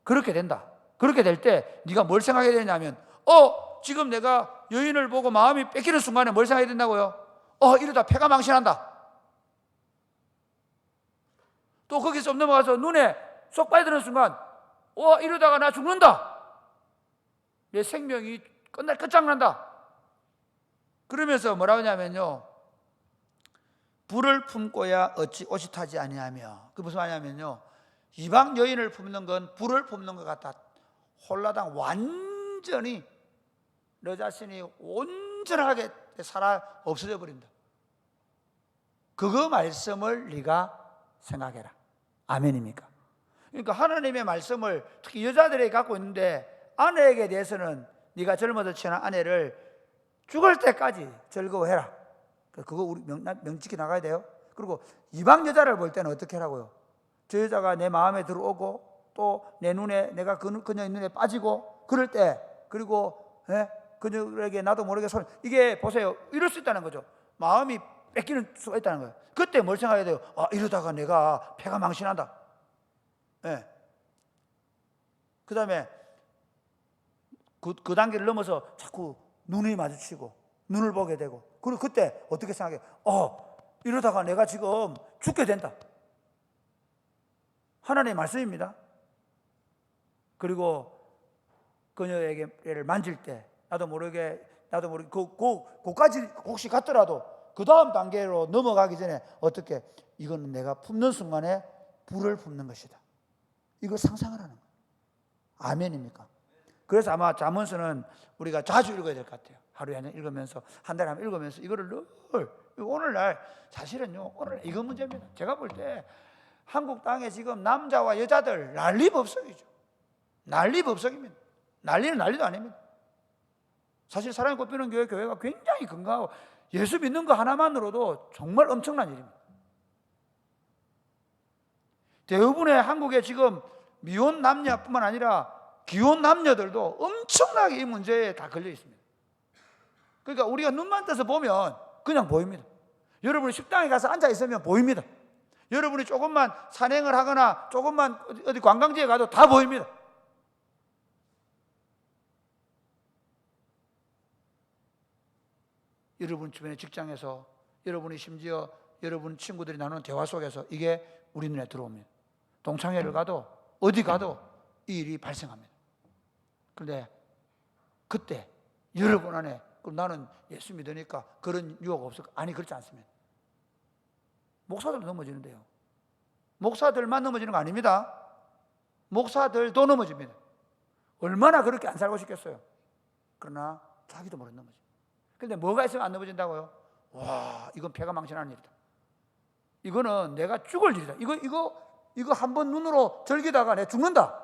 그렇게 된다. 그렇게 될 때 네가 뭘 생각해야 되냐면 지금 내가 여인을 보고 마음이 뺏기는 순간에 뭘 생각해야 된다고요? 이러다 패가 망신한다. 또 거기서 넘어가서 눈에 쏙 빠져드는 순간 이러다가 나 죽는다. 내 생명이 끝장난다. 그러면서 뭐라고 하냐면요, 불을 품고야 어찌 옷이 타지 아니하며. 그 무슨 말이냐면요, 이방 여인을 품는 건 불을 품는 것 같아. 홀라당 완전히 너 자신이 온전하게 살아 없어져 버린다. 그거 말씀을 네가 생각해라. 아멘입니까? 그러니까 하나님의 말씀을 특히 여자들에게 갖고 있는데 아내에게 대해서는 네가 젊어서 취한 아내를 죽을 때까지 즐거워해라. 그거 우리 명직히 나가야 돼요. 그리고 이방 여자를 볼 때는 어떻게 하라고요? 저 여자가 내 마음에 들어오고 또 내 눈에 내가 그녀의 눈에 빠지고 그럴 때, 그리고 그녀에게 나도 모르게 이게 보세요, 이럴 수 있다는 거죠. 마음이 뺏기는 수가 있다는 거예요. 그때 뭘 생각해야 돼요? 이러다가 내가 패가 망신한다. 그 다음에 그 단계를 넘어서 자꾸 눈이 마주치고 눈을 보게 되고, 그리고 그때 어떻게 생각해요? 이러다가 내가 지금 죽게 된다. 하나님의 말씀입니다. 그리고 그녀에게를 만질 때 나도 모르게 그까지 혹시 갔더라도 그 다음 단계로 넘어가기 전에 어떻게, 이거는 내가 품는 순간에 불을 품는 것이다. 이걸 상상을 하는 거예요. 아멘입니까? 그래서 아마 잠언서는 우리가 자주 읽어야 될 것 같아요. 하루에 한 번 읽으면서, 한 달에 한 번 읽으면서 이거를 늘, 오늘날 사실은요, 오늘 이거 문제입니다. 제가 볼 때 한국 땅에 지금 남자와 여자들 난리법석이죠. 난리법석입니다. 난리는 난리도 아닙니다. 사실 사랑이 꽃피는 교회가 굉장히 건강하고 예수 믿는 거 하나만으로도 정말 엄청난 일입니다. 대부분의 한국에 지금 미혼 남녀뿐만 아니라 기혼 남녀들도 엄청나게 이 문제에 다 걸려 있습니다. 그러니까 우리가 눈만 떠서 보면 그냥 보입니다. 여러분이 식당에 가서 앉아 있으면 보입니다. 여러분이 조금만 산행을 하거나 조금만 어디 관광지에 가도 다 보입니다. 여러분 주변의 직장에서, 여러분이 심지어 여러분 친구들이 나누는 대화 속에서 이게 우리 눈에 들어옵니다. 동창회를 가도 어디 가도 이 일이 발생합니다. 그런데 그때 여러분 안에, 그럼 나는 예수 믿으니까 그런 유혹 없을까? 아니, 그렇지 않습니다. 목사들도 넘어지는데요. 목사들만 넘어지는 거 아닙니다. 목사들도 넘어집니다. 얼마나 그렇게 안 살고 싶겠어요. 그러나 자기도 모르는 넘어져. 근데 뭐가 있으면 안 넘어진다고요? 와, 이건 패가 망신하는 일이다. 이거는 내가 죽을 일이다. 이거 한번 눈으로 절기다가 내가 죽는다.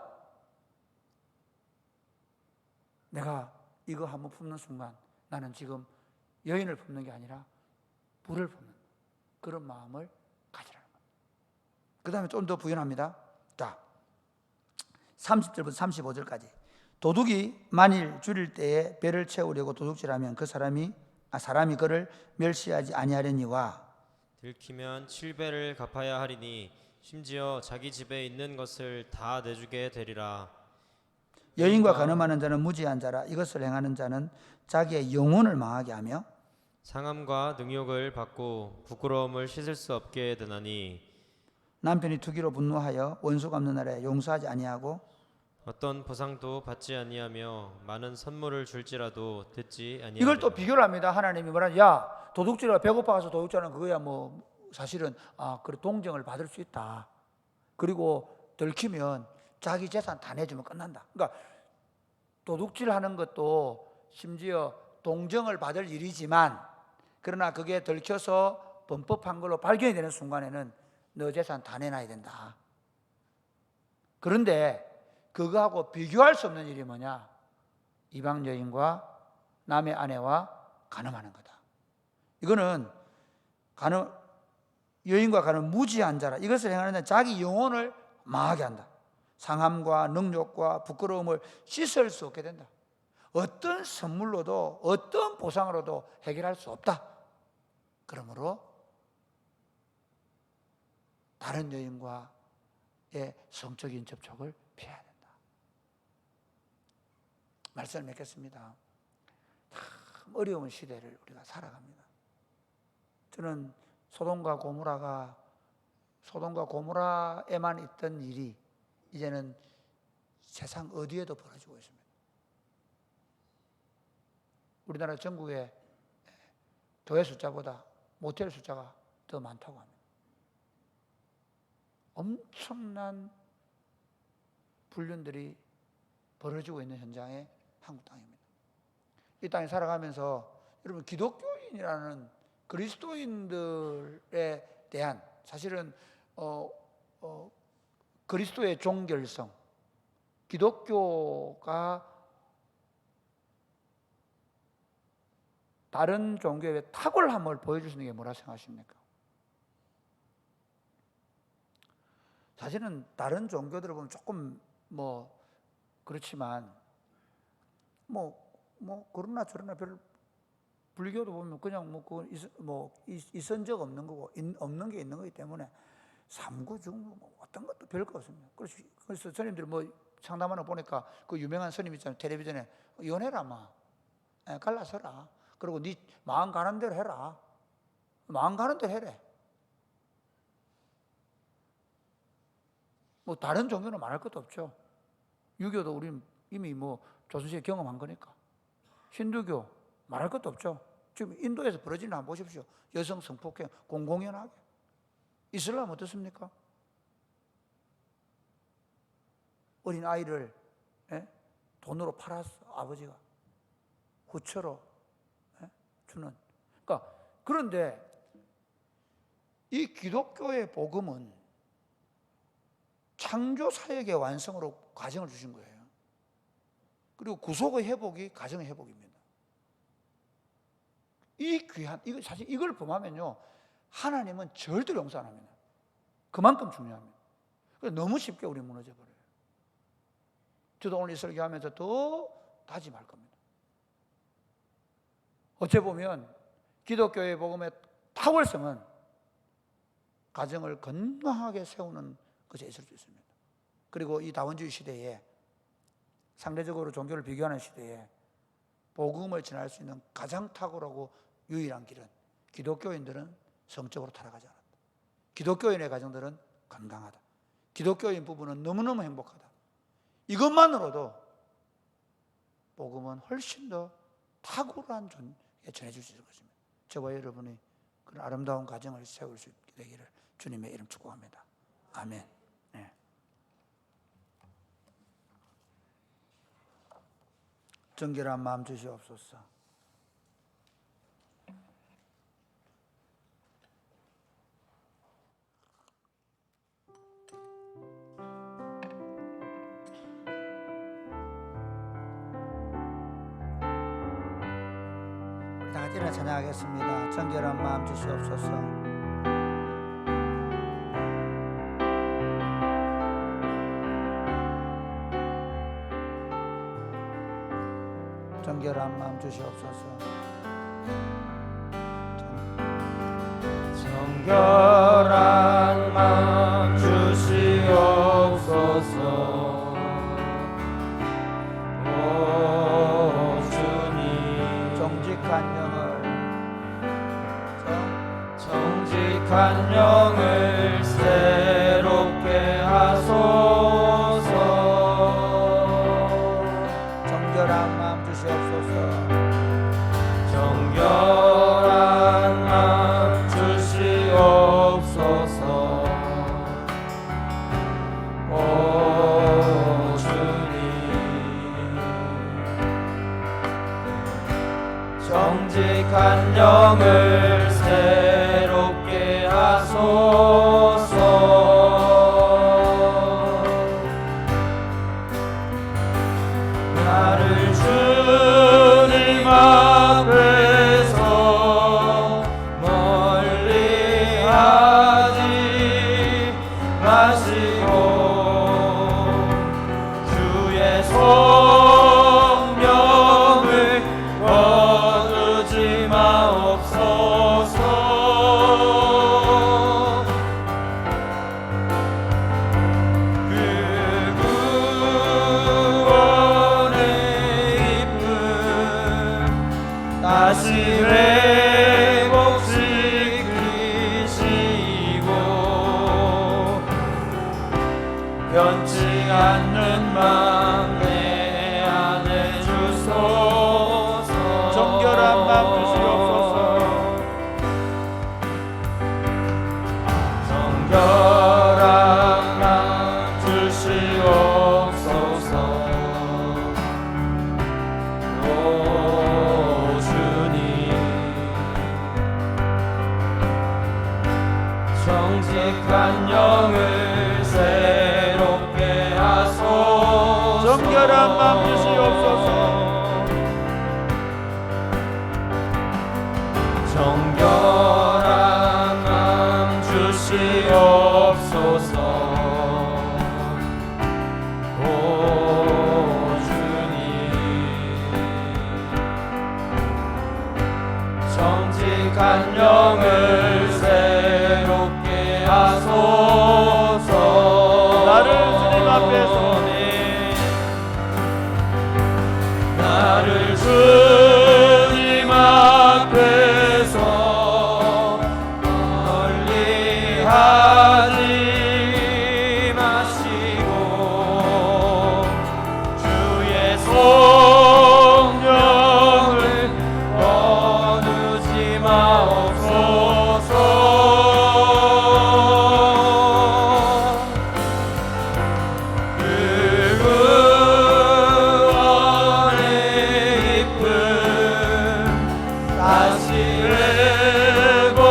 내가 이거 한번 품는 순간 나는 지금 여인을 품는 게 아니라 불을 품는 그런 마음을 가지라는 겁니다. 그 다음에 좀 더 부연합니다. 자, 30절부터 35절까지. 도둑이 만일 줄일 때에 배를 채우려고 도둑질하면 그 사람이 그를 멸시하지 아니하려니와 들키면 7배를 갚아야 하리니 심지어 자기 집에 있는 것을 다 내주게 되리라. 여인과 간음하는 자는 무지한 자라. 이것을 행하는 자는 자기의 영혼을 망하게 하며 상함과 능욕을 받고 부끄러움을 씻을 수 없게 되나니 남편이 투기로 분노하여 원수 갚는 날에 용서하지 아니하고 어떤 보상도 받지 아니하며 많은 선물을 줄지라도 듣지 아니하리라. 이걸 또 비교를 합니다. 하나님이 뭐라, 야, 도둑질하고 배고파서 도둑질하는 그거야 뭐 사실은 그래 동정을 받을 수 있다. 그리고 들키면 자기 재산 다 내주면 끝난다. 그러니까 도둑질하는 것도 심지어 동정을 받을 일이지만, 그러나 그게 들켜서 범법한 걸로 발견이 되는 순간에는 너 재산 다 내놔야 된다. 그런데 그거하고 비교할 수 없는 일이 뭐냐? 이방 여인과 남의 아내와 간음하는 거다. 이거는 여인과 간음 무지한 자라. 이것을 행하는 자는 자기 영혼을 망하게 한다. 상함과 능욕과 부끄러움을 씻을 수 없게 된다. 어떤 선물로도 어떤 보상으로도 해결할 수 없다. 그러므로 다른 여인과의 성적인 접촉을 피해야 된다. 말씀을 맺겠습니다. 참 어려운 시대를 우리가 살아갑니다. 저는 소돔과 고모라에만 있던 일이 이제는 세상 어디에도 벌어지고 있습니다. 우리나라 전국에 교회 숫자보다 모텔 숫자가 더 많다고 합니다. 엄청난 불륜들이 벌어지고 있는 현장의 한국 땅입니다. 이 땅에 살아가면서 여러분, 기독교인이라는 그리스도인들에 대한 사실은 그리스도의 종결성, 기독교가 다른 종교의 탁월함을 보여줄 수 있는 게 뭐라 생각하십니까? 사실은 다른 종교들을 보면 조금 뭐 그렇지만 그러나 저러나 별, 불교도 보면 그냥 있은 적 없는 거고 없는 게 있는 거기 때문에 삼구중구 어떤 것도 별거 없습니다. 그래서 스님들 상담하는 거 보니까 그 유명한 스님 있잖아요. 텔레비전에 연애라 갈라서라. 그리고 네 마음 가는 대로 해라. 마음 가는 대로 해래. 다른 종교는 말할 것도 없죠. 유교도 우리는 이미 조선시대 경험한 거니까. 힌두교 말할 것도 없죠. 지금 인도에서 벌어지는 거 한번 보십시오. 여성 성폭행 공공연하게. 이슬람 어떻습니까? 어린 아이를 돈으로 팔았어. 아버지가 후처로 주는. 그런데 이 기독교의 복음은 창조 사역의 완성으로 가정을 주신 거예요. 그리고 구속의 회복이 가정의 회복입니다. 이 귀한, 사실 이걸 범하면요, 하나님은 절대로 용서 안 합니다. 그만큼 중요합니다. 너무 쉽게 우리 무너져 버려요. 저도 오늘 이 설교하면서 더 다짐할 겁니다. 어째 보면 기독교의 복음의 탁월성은 가정을 건강하게 세우는 것에 있을 수 있습니다. 그리고 이 다원주의 시대에 상대적으로 종교를 비교하는 시대에 복음을 전할 수 있는 가장 탁월하고 유일한 길은 기독교인들은 성적으로 타락하지 않았다. 기독교인의 가정들은 건강하다. 기독교인 부부는 너무너무 행복하다. 이것만으로도 복음은 훨씬 더 탁월한 존재에 전해질 수 있을 것입니다. 저와 여러분이 그런 아름다운 가정을 세울 수 있게 되기를 주님의 이름 축복합니다. 아멘. 네. 정결한 마음 주시옵소서. 다 같이 찬양하겠습니다. 정결한 마음 주시옵소서. 정결한 마음 주시옵소서. 정결한 마음 주시옵소서. 오 주님, 정직한 영을 새롭게 하소서. 정결한 마음 주시옵소서. 정결한 마음 주시옵소서. 오 주님, 정직한 영을 새롭게 하소서. 나를 주님 앞에서 멀리하지 마시고 주의 성령을 거두지 마옵소서. 그 구원의 이쁨 다시 회복시키시고 변치 않는 마음 내 안에 주소서. 정결한 마음 주시옵소서. 정결한 마음 주시옵소서. 오 주님, 정직한 영을 새롭게 하소서. 정결한 마음 주시옵소서. 정결한 마음 주시옵소서. 영을 새롭게 하소서. 나를 주님 앞에서 나를 주님 앞에서 멀리 하지 마시고 주의 성령을 거두지 마옵소서. 다시 회복시키시고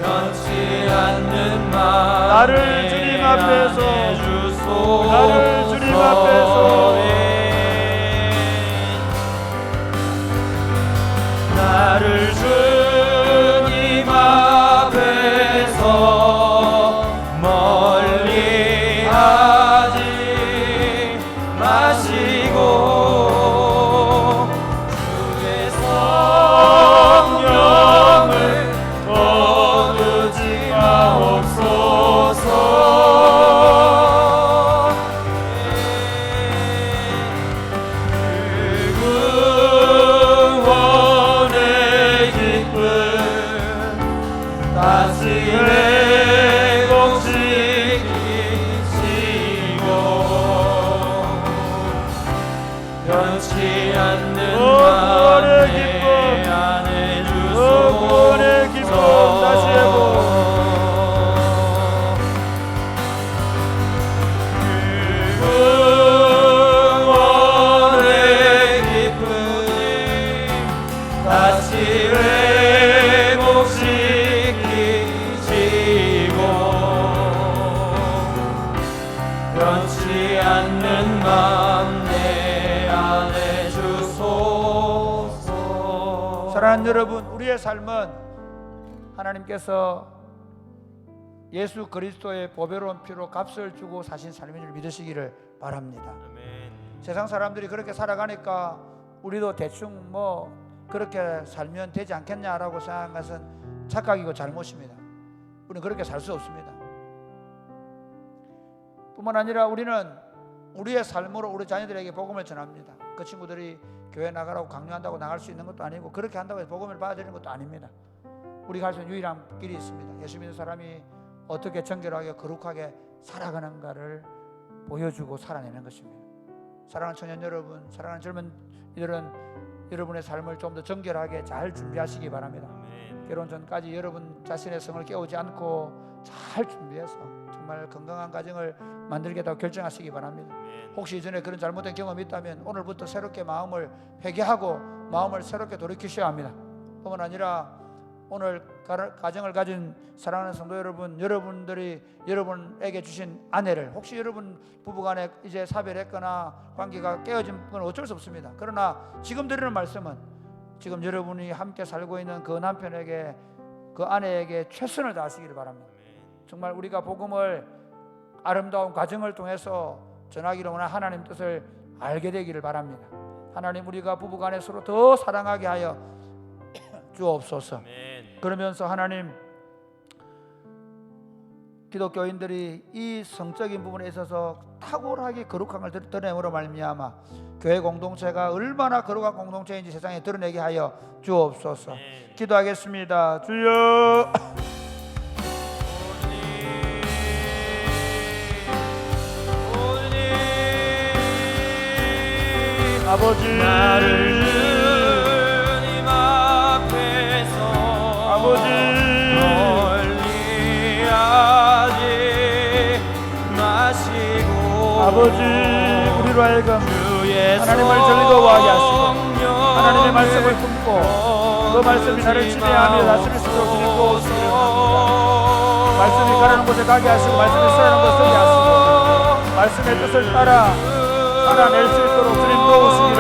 변치 않는 마음 나를 주님 앞에서 주소서. 나를 주님 앞에서 나를 주님 앞에서 멀리 하지 마시고 주의 성령을 거두지 마옵소서. 그 구원의 기쁨 다시 회복시키시고 변치 않는 구원의 기쁨, 마음의 안에 구원의 기쁨 다시 회복. 구원의 기쁨 다시 회복시키시고 변치 않는 마음 내 안에 주소서. 사랑하는 여러분, 우리의 삶은 하나님께서 예수 그리스도의 보배로운 피로 값을 주고 사신 삶인 줄 믿으시기를 바랍니다. 아멘. 세상 사람들이 그렇게 살아가니까 우리도 대충 뭐 그렇게 살면 되지 않겠냐라고 생각하는 것은 착각이고 잘못입니다. 우리는 그렇게 살 수 없습니다. 뿐만 아니라 우리는 우리의 삶으로 우리 자녀들에게 복음을 전합니다. 그 친구들이 교회 나가라고 강요한다고 나갈 수 있는 것도 아니고 그렇게 한다고 해서 복음을 받아들이는 것도 아닙니다. 우리가 할 수 있는 유일한 길이 있습니다. 예수 믿는 사람이 어떻게 정결하게 거룩하게 살아가는가를 보여주고 살아내는 것입니다. 사랑하는 청년 여러분, 사랑하는 젊은 이들은 여러분의 삶을 좀 더 정결하게 잘 준비하시기 바랍니다. 아멘. 결혼 전까지 여러분 자신의 성을 깨우지 않고 잘 준비해서 정말 건강한 가정을 만들겠다고 결정하시기 바랍니다. 아멘. 혹시 이전에 그런 잘못된 경험이 있다면 오늘부터 새롭게 마음을 회개하고 마음을 새롭게 돌이키셔야 합니다. 뿐만 아니라 오늘 가정을 가진 사랑하는 성도 여러분, 여러분들이 여러분에게 주신 아내를 혹시 여러분 부부간에 이제 사별했거나 관계가 깨어진 건 어쩔 수 없습니다. 그러나 지금 드리는 말씀은 지금 여러분이 함께 살고 있는 그 남편에게 그 아내에게 최선을 다하시기를 바랍니다. 정말 우리가 복음을 아름다운 가정을 통해서 전하기로 원하는 하나님 뜻을 알게 되기를 바랍니다. 하나님, 우리가 부부간에 서로 더 사랑하게 하여 주옵소서. 아멘. 그러면서 하나님, 기독교인들이 이 성적인 부분에 있어서 탁월하게 거룩한 걸 드러내므로 말미암아 교회 공동체가 얼마나 거룩한 공동체인지 세상에 드러내게 하여 주옵소서. 아멘. 기도하겠습니다. 주여, 아버지, 나를 주님 앞에서 아버지, 멀리 하지 마시고 아버지, 우리로 하여금 주의 하나님을 즐거워하게 하시고 성령을 하나님의 말씀을 품고 그 말씀이 나를 지배하며 다스릴 수 있도록 주님 도우시기를 바랍니다. 말씀이 가라는 곳에 가게 하시고 말씀이 서라는 곳에 서게 하시고 말씀의 뜻을 따라 살아낼 수 있도록 주님 도우시기를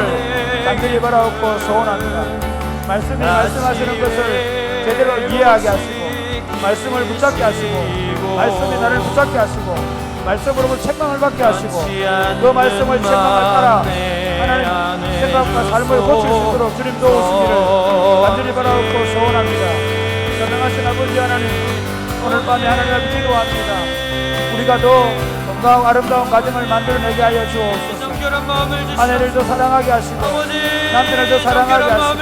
간절히 바라옵고 소원합니다. 말씀이 말씀하시는 것을 제대로 이해하게 하시고 말씀을 붙잡게 하시고 말씀이 나를 붙잡게 하시고 말씀으로 책망을 받게 하시고 그 말씀을 책망을 따라 하나님 생각과 삶을 고칠 수 있도록 주님 도우시기를 간절히 바라고 소원합니다. 전능하신 아버지 하나님, 오늘 밤에 하나님 앞에 기도합니다. 우리가 더 건강하고 아름다운 가정을 만들어내게 하여 주옵소서. 아내를 더 사랑하게 하시고 남편을 더 사랑하게 하시고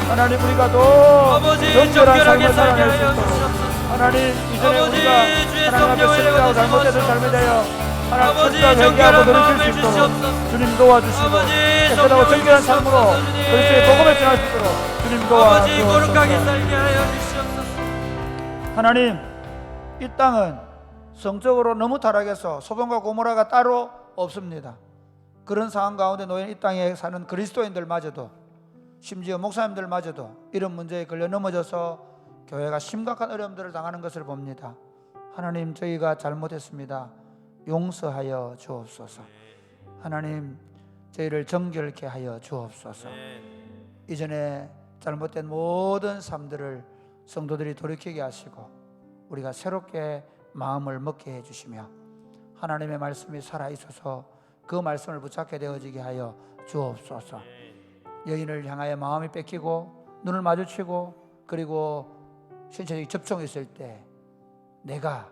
하나님, 우리가 더 정결한 삶을 살아낼 수 있도록 하나님, 이전에 우리가 하나님 앞에 실패하고 잘못해서 잘못하여 하나님 철저하게 회개하고 돌이킬 수 있도록 주님 도와주시고 깨끗하고 정결한 삶으로 그리스도의 복음을 전할 수 있도록 주님 도와주옵소서. 하나님, 이 땅은 성적으로 너무 타락해서 소돔과 고모라가 따로 없습니다. 그런 상황 가운데 놓인 이 땅에 사는 그리스도인들마저도, 심지어 목사님들마저도 이런 문제에 걸려 넘어져서 교회가 심각한 어려움들을 당하는 것을 봅니다. 하나님, 저희가 잘못했습니다. 용서하여 주옵소서. 하나님, 저희를 정결케 하여 주옵소서. 이전에 잘못된 모든 삶들을 성도들이 돌이키게 하시고 우리가 새롭게 마음을 먹게 해주시며 하나님의 말씀이 살아있어서 그 말씀을 붙잡게 되어지게 하여 주옵소서. 여인을 향하여 마음이 뺏기고 눈을 마주치고 그리고 신체적인 접촉이 있을 때 내가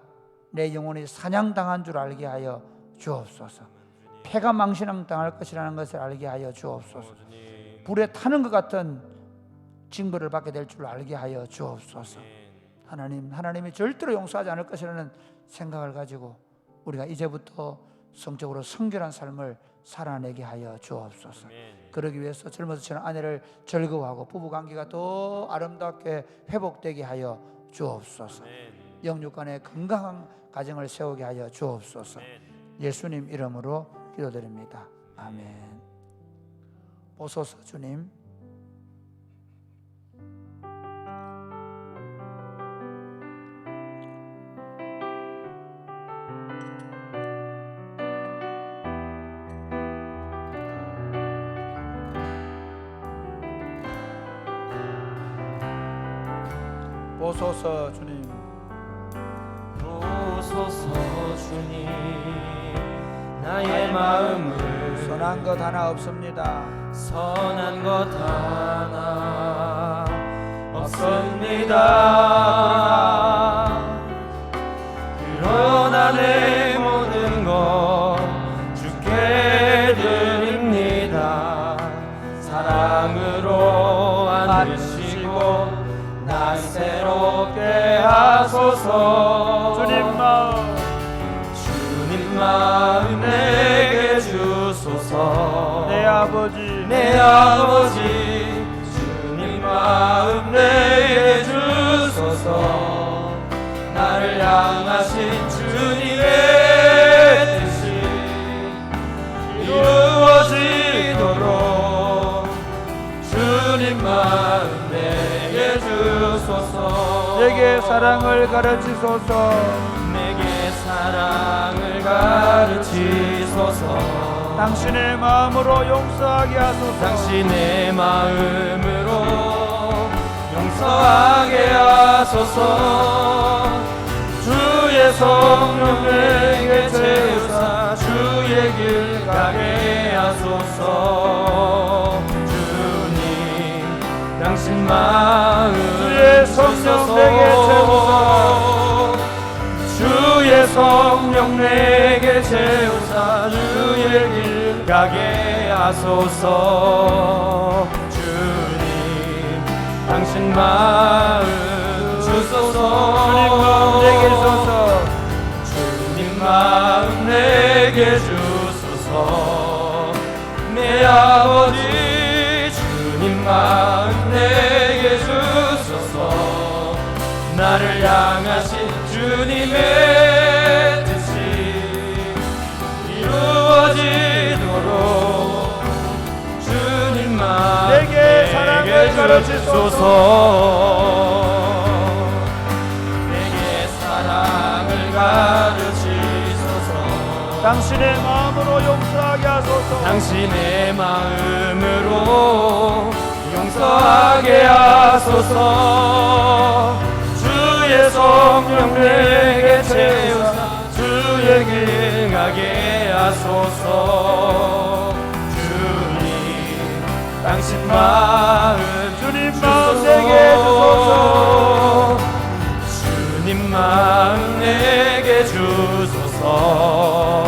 내 영혼이 사냥당한 줄 알게 하여 주옵소서. 폐가 망신당할 것이라는 것을 알게 하여 주옵소서. 불에 타는 것 같은 징벌을 받게 될 줄 알게 하여 주옵소서. 하나님이 절대로 용서하지 않을 것이라는 생각을 가지고 우리가 이제부터 성적으로 성결한 삶을 살아내게 하여 주옵소서. 그러기 위해서 젊어서처럼 아내를 즐거워하고 부부관계가 더 아름답게 회복되게 하여 주옵소서. 영육 간의 건강한 가정을 세우게 하여 주옵소서. 예수님 이름으로 기도드립니다. 아멘. 보소서 주님. 보소서 주님. 보소서 주님, 나의 마음을 선한 것 하나 없습니다. 선한 것 하나 없습니다. 그러나 내 모든 것 주께 드립니다. 사랑으로 안으시고 날 새롭게 하소서. 주님 마음 내게 주소서. 내 아버지 내 아버지, 주님 마음 내게 주소서. 나를 향하신 주님의 뜻이 이루어지도록 주님 마음 내게 주소서. 내게 사랑을 가르치소서. 내게 사랑을 가르치소서. 당신의 마음으로 용서하게 하소서. 당신의 마음으로 용서하게 하소서. 주의 성령 내게 채우사 주의 길 가게 하소서. 주님, 당신 마음 주의 성령 내게 채우사 주의 성령 내게 채우사 주의 길 가게 하소서. 주님, 당신 마음 주소서. 주님 마음 내게 주소서. 주님 마음 내게 주소서. 내 아버지, 주님 마음 내게 주소서. 나를 향하신 주님의 뜻이 이루어지도록 주님 마음 내게 사랑을 가르치소서. 내게 사랑을 가르치소서. 당신의 마음으로 용서하게 하소서. 당신의 마음으로 용서하게 하소서. 주의 성령 내게 채우사 주의 길 살아가게 하소서. 주님 당신 마음 주님 마음 내게 주소서. 주님 마음 내게 주소서.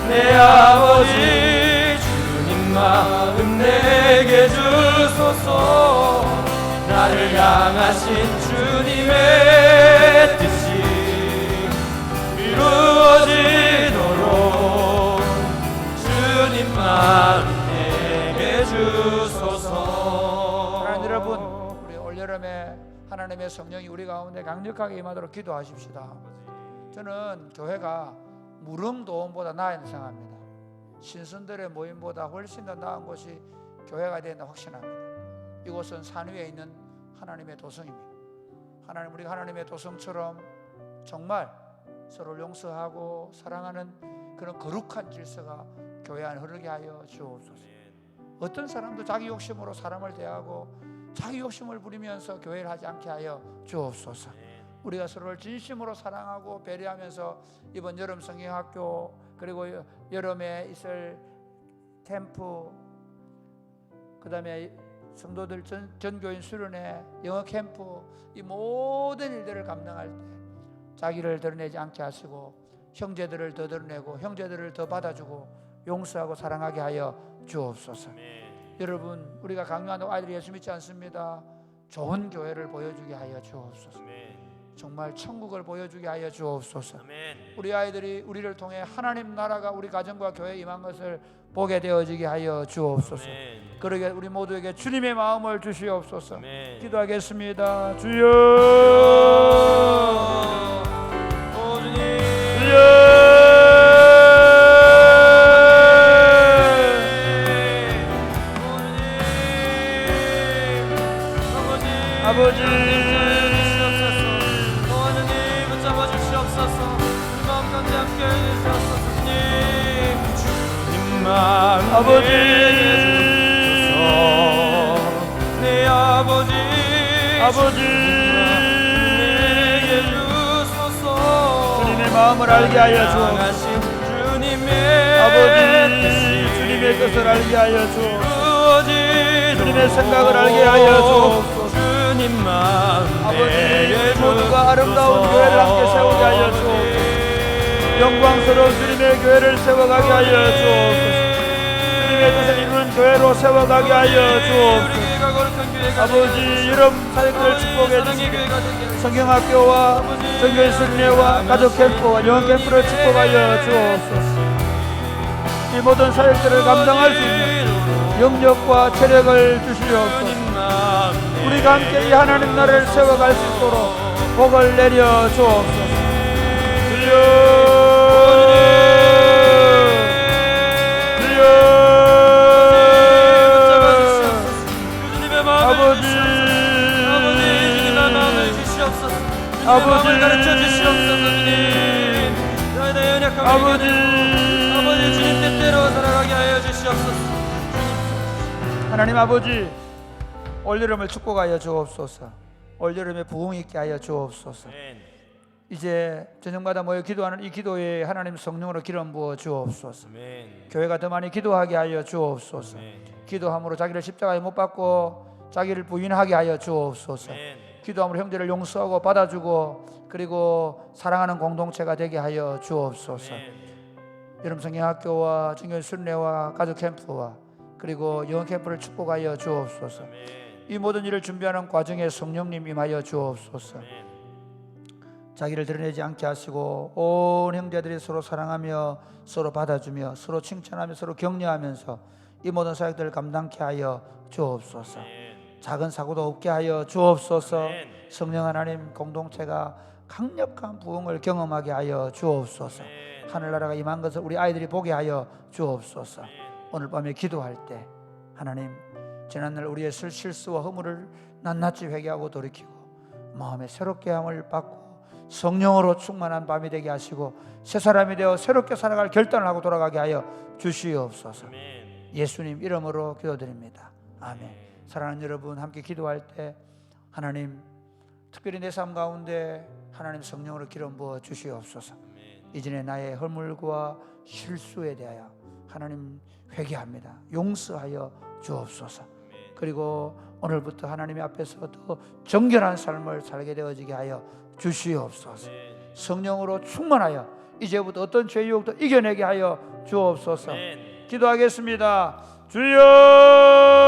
내 아버지 주님 마음 내게 주소서. 나를 향하신 주님의 뜻이 이루어지도록 주님 마음 내게 주소서. 사랑하는 여러분, 우리 올여름에 하나님의 성령이 우리 가운데 강력하게 임하도록 기도하십시다. 저는 교회가 무릉도원보다 나은 생각합니다. 신선들의 모임보다 훨씬 더 나은 곳이 교회가 된다 확신합니다. 이곳은 산 위에 있는 하나님의 도성입니다. 우리가 하나님의 도성처럼 정말 서로를 용서하고 사랑하는 그런 거룩한 질서가 교회 안에 흐르게 하여 주옵소서. 어떤 사람도 자기 욕심으로 사람을 대하고 자기 욕심을 부리면서 교회를 하지 않게 하여 주옵소서. 우리가 서로를 진심으로 사랑하고 배려하면서 이번 여름 성경학교 그리고 여름에 있을 캠프, 그 다음에 성도들 전교인 수련회, 영어 캠프, 이 모든 일들을 감당할 때 자기를 드러내지 않게 하시고 형제들을 더 드러내고 형제들을 더 받아주고 용서하고 사랑하게 하여 주옵소서. 여러분, 우리가 강요하는 아이들이 예수 믿지 않습니다. 좋은 교회를 보여주게 하여 주옵소서. 정말 천국을 보여주게 하여 주옵소서. 우리 아이들이 우리를 통해 하나님 나라가 우리 가정과 교회에 임한 것을 보게 되어지게 하여 주옵소서. 그러게 우리 모두에게 주님의 마음을 주시옵소서. 기도하겠습니다. 주여, 아버지 하나님 붙잡아 주시옵소서. 우리 마음 가운데 함께 해주시옵소서. 주님 마음 아버지 내 아버지 아버지 주소서. 주님의 마음을 알게 하여 주옵소서. 향하신 주님의 아버지 뜻이 주님의 뜻을 알게 하여 주옵소서. 이루어지도록 주님의 생각을 알게 하여 주옵소서. 주님 마음 아버지 내게 모두가 아름다운 주소서. 교회를 함께 세우게 하여 주옵소서. 영광스러운 주님의 교회를 세워가게 하여 주옵소서. 주님의 뜻을 이루는 교회로 세워가게 하여 주옵소서. 아버지 여러분 사역들을 축복해 주시고 성경학교와 전교인 수련회와 가족 캠프와 영어 캠프를 축복하여 주옵소서. 이 모든 사역들을 감당할 수 있는 영력과 체력을 주시옵소서. 우리가 함께 이 하나님 나라를 세워갈 수 있도록 복을 내려 주옵소서. 아버지 주님의 마음을 주시옵소서. 주님의 아버지 마음을 가르쳐 주시옵소서. 주님 너희의 연약함을 아버지 이겨내고 아버지 주님 뜻대로 살아가게 하여 주시옵소서. 하나님 아버지, 올여름을 축복하여 주옵소서. 올여름에 부흥 있게 하여 주옵소서. 이제 저녁마다 모여 기도하는 이 기도에 하나님 성령으로 기름 부어 주옵소서. 교회가 더 많이 기도하게 하여 주옵소서. 기도함으로 자기를 십자가에 못 박고 자기를 부인하게 하여 주옵소서. 기도함으로 형제를 용서하고 받아주고 그리고 사랑하는 공동체가 되게 하여 주옵소서. 여름 성경학교와 정교인 수련회와 가족 캠프와 그리고 영어 캠프를 축복하여 주옵소서. 이 모든 일을 준비하는 과정에 성령님 임하여 주옵소서. 자기를 드러내지 않게 하시고 온 형제들이 서로 사랑하며 서로 받아주며 서로 칭찬하며 서로 격려하면서 이 모든 사역들을 감당케 하여 주옵소서. 작은 사고도 없게 하여 주옵소서. 성령 하나님 공동체가 강력한 부흥을 경험하게 하여 주옵소서. 하늘나라가 임한 것을 우리 아이들이 보게 하여 주옵소서. 오늘 밤에 기도할 때 하나님 지난날 우리의 실수와 허물을 낱낱이 회개하고 돌이키고 마음에 새롭게 함을 받고 성령으로 충만한 밤이 되게 하시고 새 사람이 되어 새롭게 살아갈 결단을 하고 돌아가게 하여 주시옵소서. 예수님 이름으로 기도드립니다. 아멘. 사랑하는 여러분, 함께 기도할 때 하나님 특별히 내 삶 가운데 하나님 성령으로 기름 부어 주시옵소서. 이전에 나의 허물과 실수에 대하여 하나님 회개합니다. 용서하여 주옵소서. 그리고 오늘부터 하나님의 앞에서 더 정결한 삶을 살게 되어지게 하여 주시옵소서. 성령으로 충만하여 이제부터 어떤 죄 유혹도 이겨내게 하여 주옵소서. 기도하겠습니다. 주여